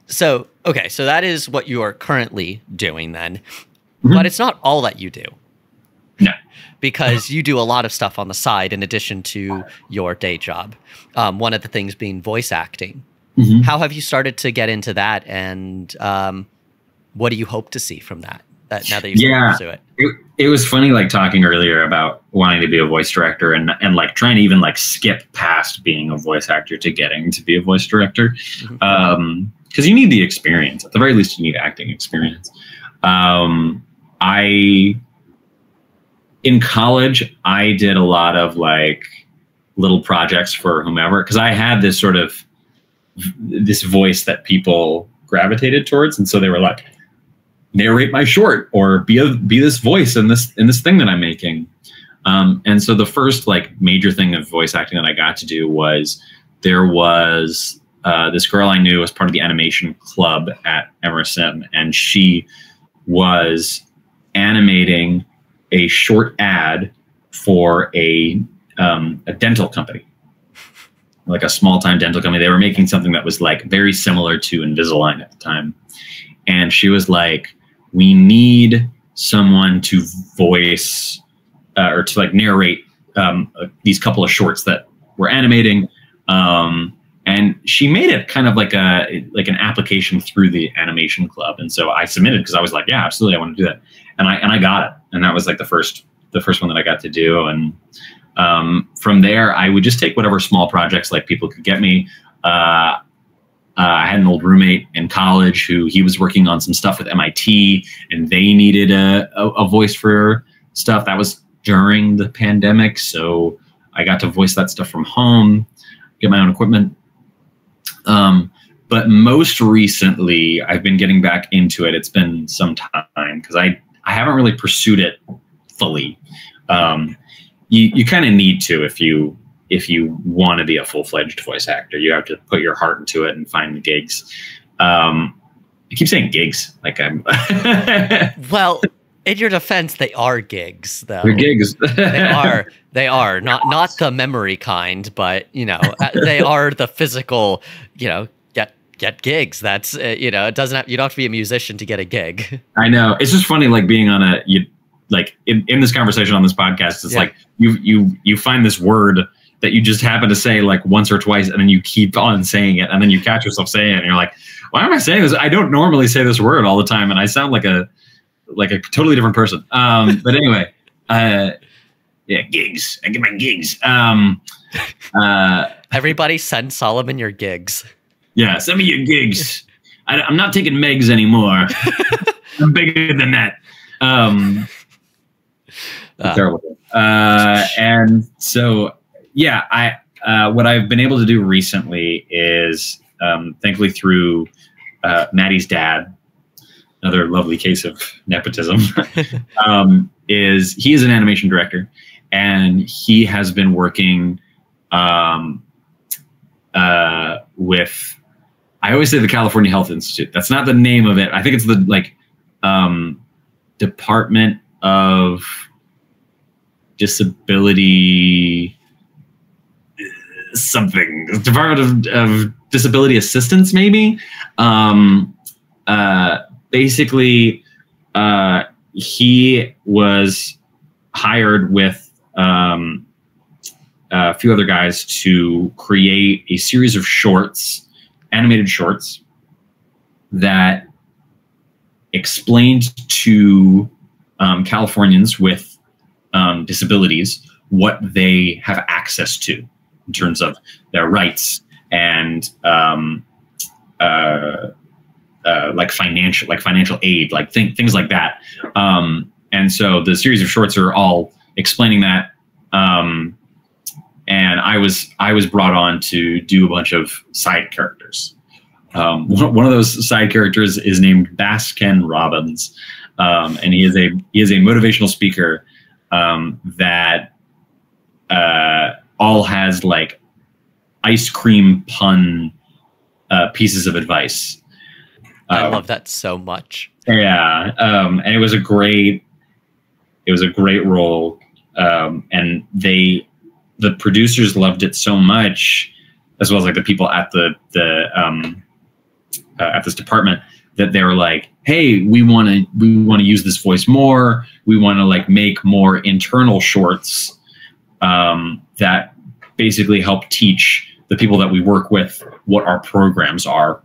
So that is what you are currently doing then, but it's not all that you do. No. Because you do a lot of stuff on the side in addition to your day job. One of the things being voice acting. Mm-hmm. How have you started to get into that, and what do you hope to see from that now that you pursue it? It was funny, like talking earlier about wanting to be a voice director and like trying to even like skip past being a voice actor to getting to be a voice director. Mm-hmm. Because you need the experience. At the very least, you need acting experience. In college, I did a lot of like little projects for whomever, because I had this sort of this voice that people gravitated towards, and so they were like, narrate my short or be this voice in this thing that I'm making. And so the first like major thing of voice acting that I got to do was there was this girl I knew as part of the animation club at Emerson, and she was animating a short ad for a dental company, like a small-time dental company. They were making something that was like very similar to Invisalign at the time. And she was like, we need someone to voice or to like narrate these couple of shorts that we're animating. And she made it kind of like an application through the animation club. And so I submitted because I was like, yeah, absolutely, I want to do that. And I got it. And that was like the first one that I got to do. And from there, I would just take whatever small projects like people could get me. I had an old roommate in college who he was working on some stuff with MIT, and they needed a voice for stuff. That was during the pandemic, so I got to voice that stuff from home, get my own equipment. But most recently, I've been getting back into it. It's been some time because I haven't really pursued it fully. You kind of need to if you want to be a full-fledged voice actor. You have to put your heart into it and find the gigs. I keep saying gigs like I'm. Well, in your defense, they are gigs, though. They're gigs. They are not the memory kind, but they are the physical. Get gigs. That's it doesn't have, you don't have to be a musician to get a gig. I know. It's just funny, like being on in this conversation on this podcast. It's like you find this word that you just happen to say like once or twice, and then you keep on saying it, and then you catch yourself saying it, and you're like, why am I saying this? I don't normally say this word all the time, and I sound like a totally different person. But anyway, gigs. I get my gigs. Everybody send Solomon your gigs. Yeah, send me your gigs. I'm not taking Megs anymore. I'm bigger than that. Terrible. And so, yeah, what I've been able to do recently is, thankfully through Maddie's dad, another lovely case of nepotism, is he is an animation director, and he has been working with, I always say the California Health Institute. That's not the name of it. I think it's the Department of Disability something. Department of Disability Assistance, maybe. Basically, he was hired with a few other guys to create a series of shorts, animated shorts, that explained to Californians with disabilities what they have access to in terms of their rights and like financial aid, like things like that. And so the series of shorts are all explaining that. And I was brought on to do a bunch of side characters. One of those side characters is named Baskin Robbins, and he is a motivational speaker that all has like ice cream pun pieces of advice. I love that so much. Yeah, and it was a great role, and the producers loved it so much, as well as like the people at at this department, that they were like, hey, we want to use this voice more. We want to like make more internal shorts that basically help teach the people that we work with what our programs are.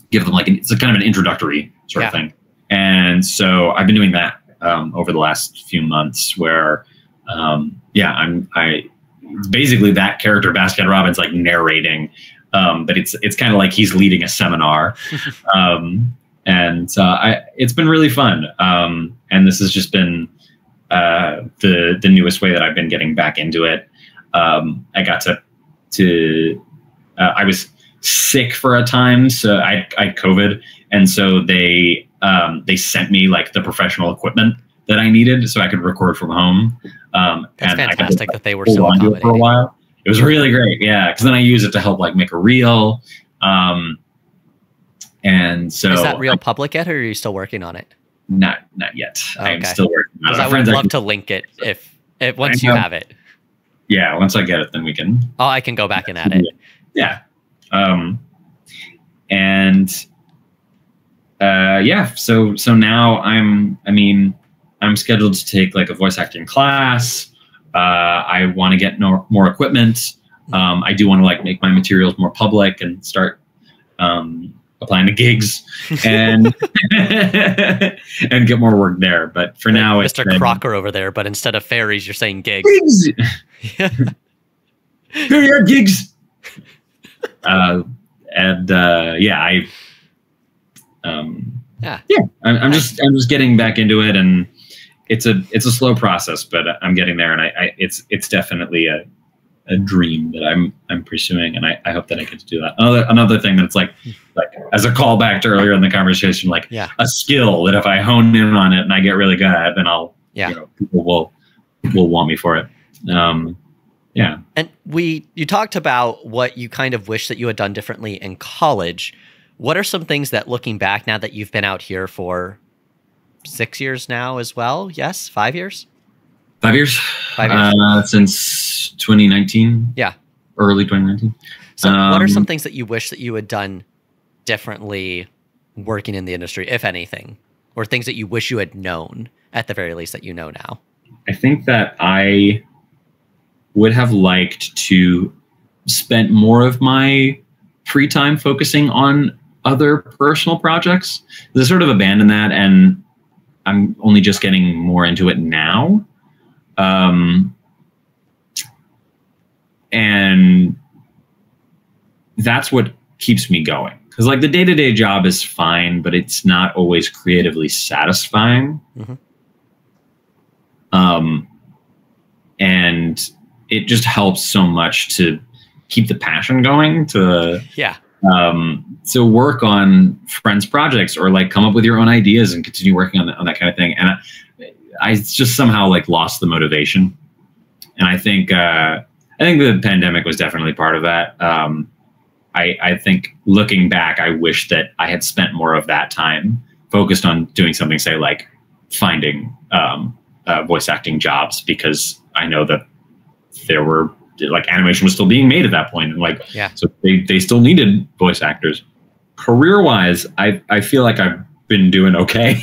Give them it's a kind of an introductory sort of thing. And so I've been doing that over the last few months, where it's basically that character, Baskin Robbins, like narrating, but it's kind of like he's leading a seminar. And it's been really fun. And this has just been the newest way that I've been getting back into it. I got I was sick for a time, so I had COVID, and so they sent me like the professional equipment that I needed so I could record from home. That's and fantastic that they were so accommodating. For a while. It was really great, yeah, because then I use it to help like make a reel. And so, is that reel public yet, or are you still working on it? Not yet. Okay. I'm still working on it. I would love to link it if once you have it. Yeah, once I get it, then we can. Oh, I can go back and add it. Yeah. So now I'm scheduled to take like a voice acting class. I want to get more equipment. I do want to like make my materials more public and start applying to gigs and and get more work there. But for now, Mr. Crocker over there. But instead of fairies, you're saying gigs. Yeah. Here you are, gigs. I'm just getting back into it, and it's a slow process, but I'm getting there, and it's definitely a dream that I'm pursuing, and I hope that I get to do that. Another thing that's like as a callback to earlier in the conversation, like a skill that if I hone in on it and I get really good at it, then people will want me for it. And you talked about what you kind of wish that you had done differently in college. What are some things that, looking back now that you've been out here for 6 years now as well? Yes, 5 years? 5 years. 5 years. Since 2019. Yeah. Early 2019. So what are some things that you wish that you had done differently working in the industry, if anything? Or things that you wish you had known, at the very least, that you know now? I think that I would have liked to spend more of my free time focusing on other personal projects. I sort of abandoned that, and I'm only just getting more into it now. And that's what keeps me going. Because like the day-to-day job is fine, but it's not always creatively satisfying. And it just helps so much to keep the passion going, to work on friends' projects or like come up with your own ideas and continue working on that kind of thing. And I just somehow like lost the motivation. And I think the pandemic was definitely part of that. I think looking back, I wish that I had spent more of that time focused on doing something, say like finding voice acting jobs, because I know that there were like animation was still being made at that point. And so they still needed voice actors. Career wise, I feel like I've been doing okay.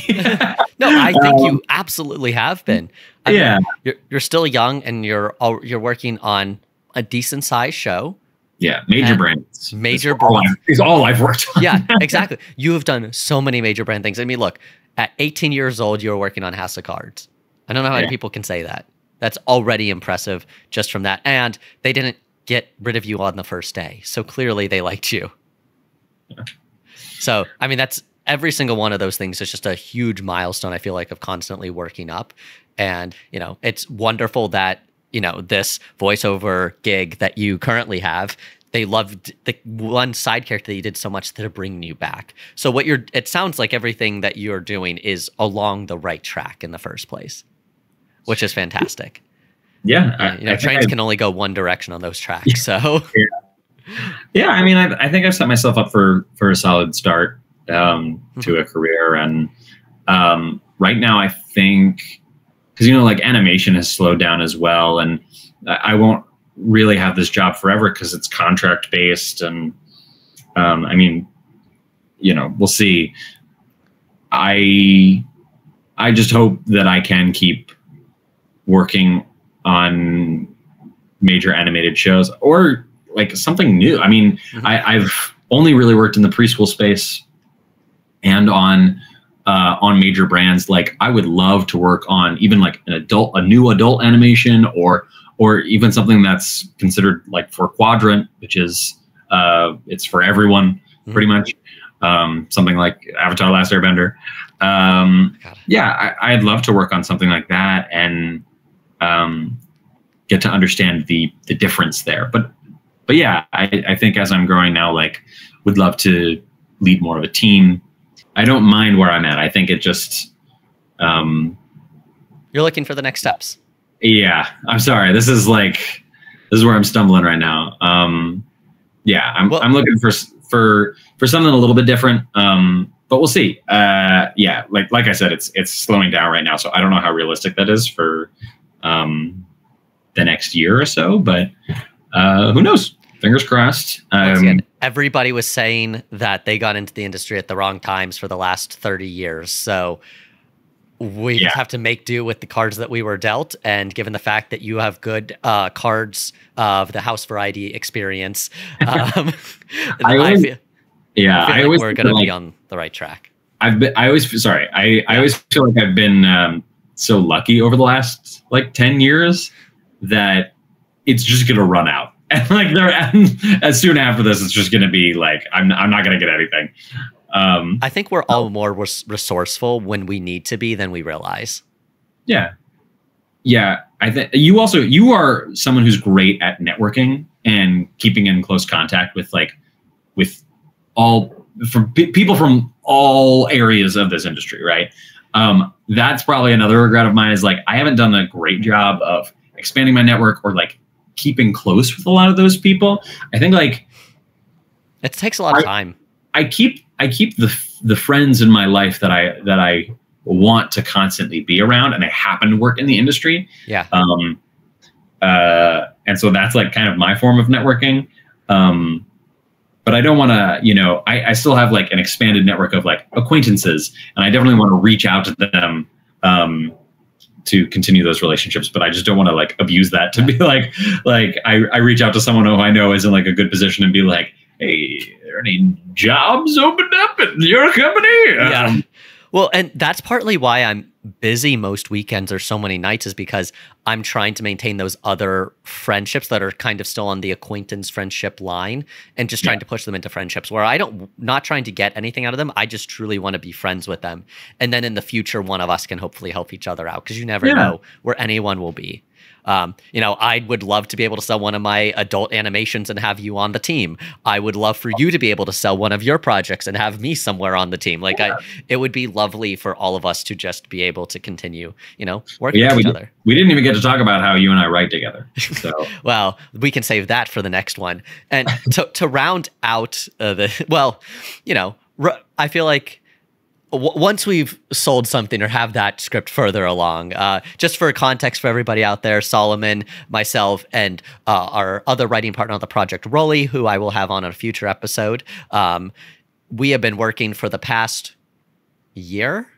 No, I think you absolutely have been. I mean, you're still young, and you're working on a decent sized show. Yeah, major brands. Major brands is all I've worked on. Yeah, exactly. You have done so many major brand things. I mean, look, at 18 years old, you were working on House of Cards. I don't know how many people can say that. That's already impressive just from that. And they didn't get rid of you on the first day. So clearly they liked you. Yeah. So, I mean, that's every single one of those things is just a huge milestone, I feel like, of constantly working up. And, you know, it's wonderful that, you know, this voiceover gig that you currently have, they loved the one side character that you did so much that are bringing you back. So it sounds like everything that you're doing is along the right track in the first place, which is fantastic. Yeah. Trains can only go one direction on those tracks. So yeah, I mean, I think I've set myself up for a solid start to a career. And right now I think, because, you know, like animation has slowed down as well, and I won't really have this job forever because it's contract based. And I mean, you know, we'll see. I just hope that I can keep working on major animated shows or like something new. I mean, I've only really worked in the preschool space and on major brands. Like, I would love to work on even like a new adult animation, or even something that's considered like for quadrant, which is it's for everyone pretty much. Something like Avatar: Last Airbender. I'd love to work on something like that and get to understand the difference there. But yeah, I think as I'm growing now, like, would love to lead more of a team. I don't mind where I'm at. I think it just you're looking for the next steps. Yeah, I'm sorry. This is where I'm stumbling right now. I'm looking for something a little bit different. But we'll see. Like I said, it's slowing down right now, so I don't know how realistic that is for the next year or so. But who knows? Fingers crossed. Everybody was saying that they got into the industry at the wrong times for the last 30 years. So we Yeah. have to make do with the cards that we were dealt. And given the fact that you have good cards of the house variety experience, I I always, feel, yeah, I feel I like always we're feel going to like be on the right track. I always, sorry, I always feel like I've been so lucky over the last like 10 years that it's just going to run out. And like as soon after this, it's just going to be like, I'm not going to get anything. I think we're all more resourceful when we need to be than we realize. Yeah. Yeah. I think you are someone who's great at networking and keeping in close contact with people from all areas of this industry. Right. That's probably another regret of mine is like, I haven't done a great job of expanding my network or like keeping close with a lot of those people. I think like it takes a lot of time. I keep the friends in my life that I want to constantly be around, and I happen to work in the industry. Yeah. And so that's like kind of my form of networking. But I don't want to, I still have like an expanded network of like acquaintances, and I definitely want to reach out to them to continue those relationships. But I just don't want to like abuse that to be like I reach out to someone who I know is in like a good position and be like, hey, are there any jobs opened up at your company? Yeah. Well, and that's partly why I'm busy most weekends or so many nights is because I'm trying to maintain those other friendships that are kind of still on the acquaintance friendship line and just trying to push them into friendships where not trying to get anything out of them. I just truly want to be friends with them. And then in the future, one of us can hopefully help each other out because you never know where anyone will be. I would love to be able to sell one of my adult animations and have you on the team. I would love for you to be able to sell one of your projects and have me somewhere on the team. Like it would be lovely for all of us to just be able to continue, working with each other. We didn't even get to talk about how you and I write together. So well, we can save that for the next one. And to round out I feel like once we've sold something or have that script further along, just for context for everybody out there, Solomon, myself, and our other writing partner on the project, Rolly, who I will have on a future episode, we have been working for the past year,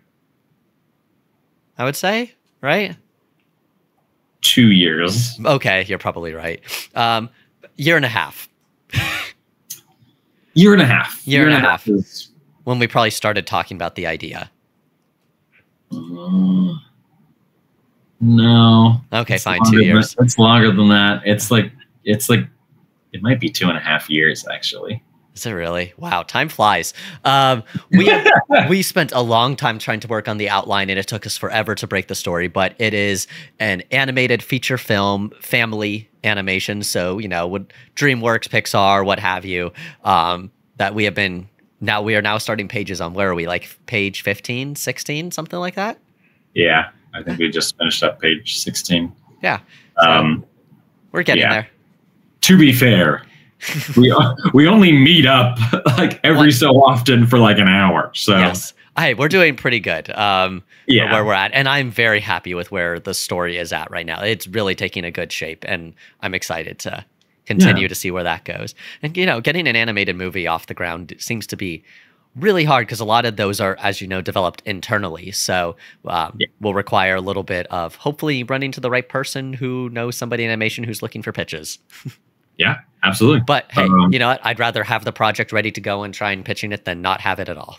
I would say, right? 2 years. Okay, you're probably right. Year and a half. Year and a half. Year and a half. When we probably started talking about the idea. No. Okay, fine. 2 years. It's longer than that. It's like it might be 2.5 years actually. Is it really? Wow, time flies. We spent a long time trying to work on the outline, and it took us forever to break the story. But it is an animated feature film, family animation. So with DreamWorks, Pixar, what have you, that we have been. Now we are now starting pages on, where are we? Like page 15, 16, something like that? Yeah, I think we just finished up page 16. Yeah. So we're getting there. To be fair, we only meet up like every so often for like an hour. So yes. We're doing pretty good where we're at. And I'm very happy with where the story is at right now. It's really taking a good shape, and I'm excited to continue to see where that goes. And, getting an animated movie off the ground seems to be really hard because a lot of those are, as you know, developed internally. So will require a little bit of hopefully running to the right person who knows somebody in animation who's looking for pitches. Yeah, absolutely. But hey, you know what? I'd rather have the project ready to go and try and pitching it than not have it at all.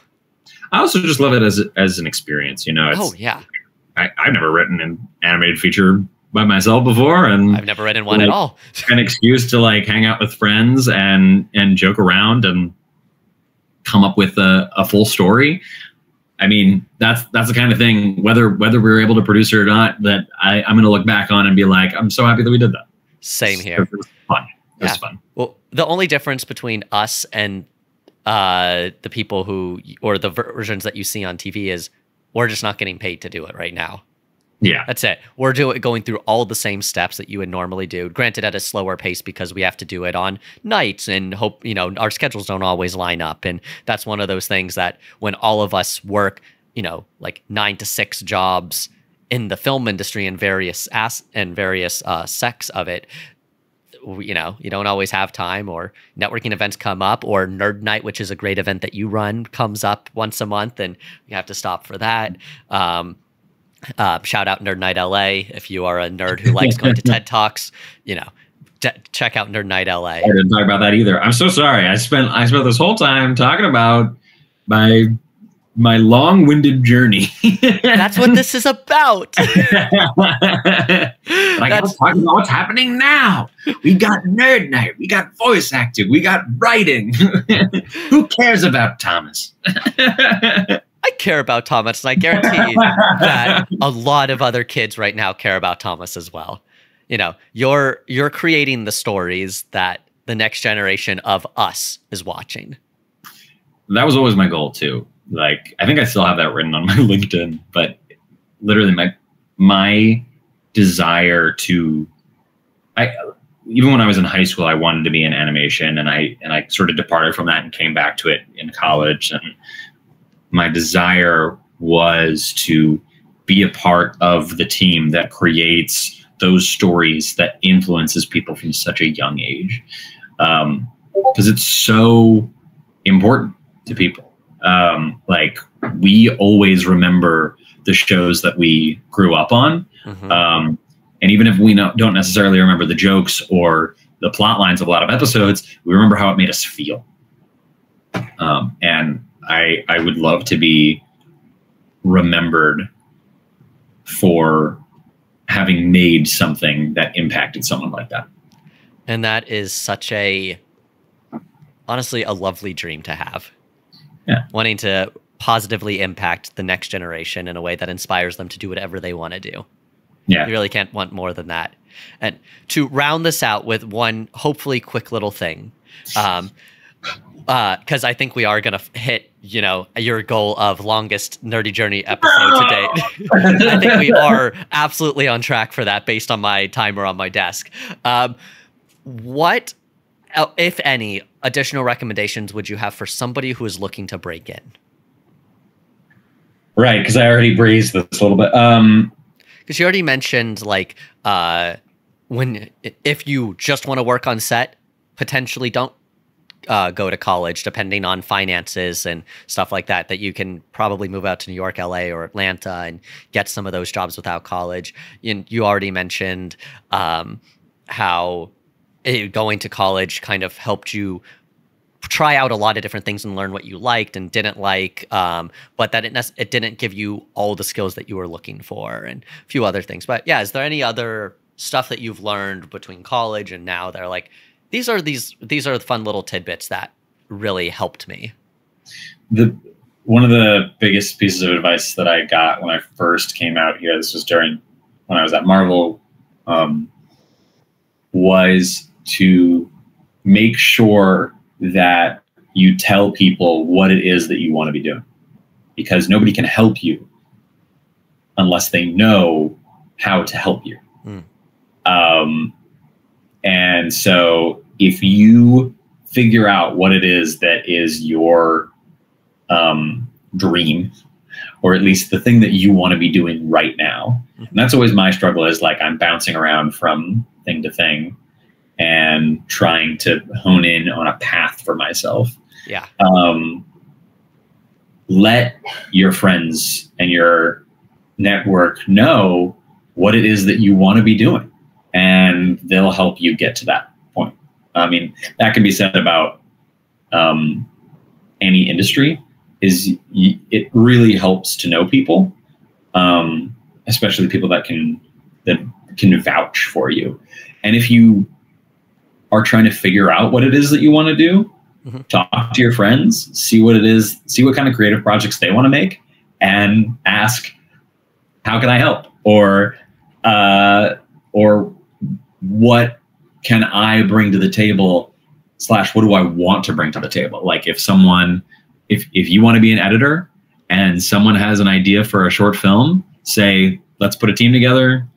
I also just love it as an experience. I've never written an animated feature by myself before, and I've never written one at all. An excuse to like hang out with friends and joke around and come up with a full story. I mean, that's the kind of thing, whether we were able to produce it or not, that I'm going to look back on and be like, I'm so happy that we did that. Same here. It was fun. It was fun. Well, the only difference between us and the people or the versions that you see on TV is we're just not getting paid to do it right now. Yeah, that's it. We're going through all the same steps that you would normally do, granted at a slower pace because we have to do it on nights and hope, our schedules don't always line up. And that's one of those things that when all of us work, like 9 to 6 jobs in the film industry and various sects of it, you don't always have time, or networking events come up, or Nerd Night, which is a great event that you run, comes up once a month and you have to stop for that. Shout out Nerd Night LA. If you are a nerd who likes going to TED Talks, check out Nerd Night LA. I didn't talk about that either. I'm so sorry. I spent this whole time talking about my long-winded journey. That's what this is about. I got to talk about what's happening now. We got Nerd Night. We got voice acting. We got writing. Who cares about Thomas? I care about Thomas, and I guarantee that a lot of other kids right now care about Thomas as well. You're creating the stories that the next generation of us is watching. That was always my goal too. Like, I think I still have that written on my LinkedIn, but literally my desire to, even when I was in high school, I wanted to be in animation, and I sort of departed from that and came back to it in college. And my desire was to be a part of the team that creates those stories that influences people from such a young age. Because it's so important to people. Like, we always remember the shows that we grew up on. And even if we don't necessarily remember the jokes or the plot lines of a lot of episodes, we remember how it made us feel. And I would love to be remembered for having made something that impacted someone like that. And that is honestly, a lovely dream to have. Yeah. Wanting to positively impact the next generation in a way that inspires them to do whatever they want to do. Yeah. You really can't want more than that. And to round this out with one hopefully quick little thing, because I think we are going to hit, your goal of longest Nerdy Journey episode to date. I think we are absolutely on track for that based on my timer on my desk. What, if any, additional recommendations would you have for somebody who is looking to break in? Right, because I already breezed this a little bit. Because you already mentioned, like, if you just want to work on set, potentially don't go to college, depending on finances and stuff like that, that you can probably move out to New York, LA, or Atlanta and get some of those jobs without college. You already mentioned how going to college kind of helped you try out a lot of different things and learn what you liked and didn't like, but that it didn't give you all the skills that you were looking for and a few other things. But yeah, is there any other stuff that you've learned between college and now that are like, these are the fun little tidbits that really helped me? One of the biggest pieces of advice that I got when I first came out here, this was when I was at Marvel, was to make sure that you tell people what it is that you want to be doing, because nobody can help you unless they know how to help you. And so if you figure out what it is that is your dream, or at least the thing that you want to be doing right now, and that's always my struggle, is like I'm bouncing around from thing to thing and trying to hone in on a path for myself. Yeah. Let your friends and your network know what it is that you want to be doing, and they'll help you get to that point. I mean, that can be said about any industry. It really helps to know people, especially people that can vouch for you. And if you are trying to figure out what it is that you want to do, talk to your friends, see what it is, see what kind of creative projects they want to make, and ask, how can I help? Or what can I bring to the table / what do I want to bring to the table? Like if you want to be an editor and someone has an idea for a short film, say, let's put a team together,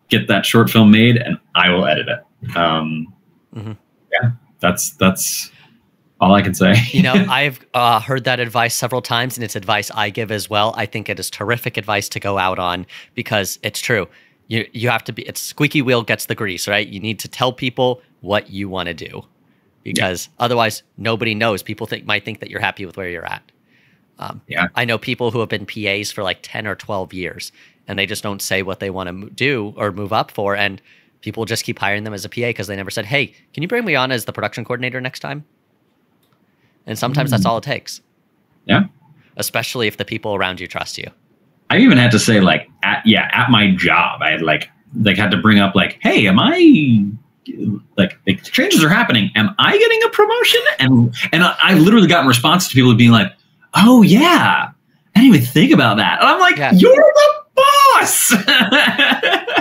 get that short film made, and I will edit it. Yeah, that's all I can say. I've heard that advice several times, and it's advice I give as well. I think it is terrific advice to go out on, because it's true. You have to be, it's squeaky wheel gets the grease, right? You need to tell people what you want to do, because otherwise nobody knows. People might think that you're happy with where you're at. I know people who have been PAs for like 10 or 12 years, and they just don't say what they want to do or move up for. And people just keep hiring them as a PA because they never said, hey, can you bring me on as the production coordinator next time? And sometimes that's all it takes. Yeah. Especially if the people around you trust you. I even had to say, like, at my job, I had had to bring up, like, hey, am I, like changes are happening. Am I getting a promotion? And I literally gotten responses to people being like, oh yeah, I didn't even think about that. And I'm like, you're the boss.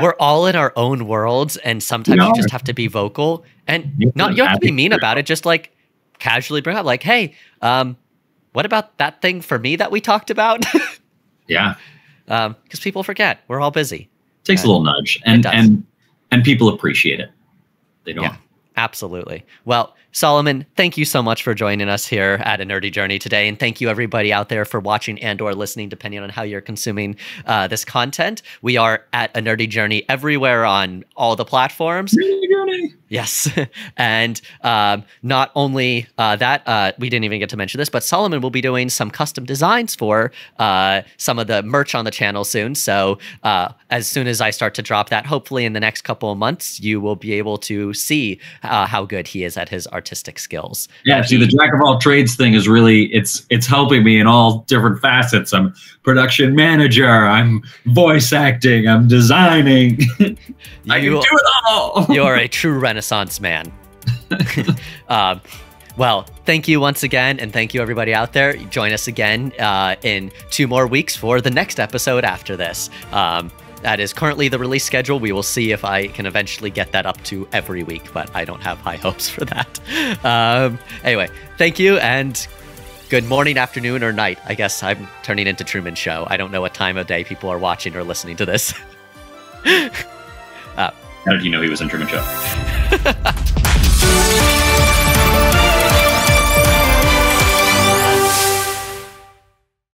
We're all in our own worlds, and sometimes you just have to be vocal, and you don't have to be mean about it. Just like casually bring up, like, hey, what about that thing for me that we talked about? Yeah. Because people forget. We're all busy. It takes a little nudge, and people appreciate it. They don't. Yeah, absolutely. Well, Solomon, thank you so much for joining us here at A Nerdy Journey today. And thank you everybody out there for watching and or listening, depending on how you're consuming this content. We are at A Nerdy Journey everywhere on all the platforms. Nerdy Journey. Yes. And not only that, we didn't even get to mention this, but Solomon will be doing some custom designs for some of the merch on the channel soon. So as soon as I start to drop that, hopefully in the next couple of months, you will be able to see how good he is at his artistic skills. Yeah, see, the jack of all trades thing is really, it's helping me in all different facets. I'm production manager, I'm voice acting, I'm designing. I can do it all. You are a true Renaissance man. Well, thank you once again, and thank you everybody out there. Join us again in 2 more weeks for the next episode after this. That is currently the release schedule. We will see if I can eventually get that up to every week, but I don't have high hopes for that. Anyway, thank you, and good morning, afternoon, or night. I guess I'm turning into Truman Show. I don't know what time of day people are watching or listening to this. How did you know he was in Truman Show?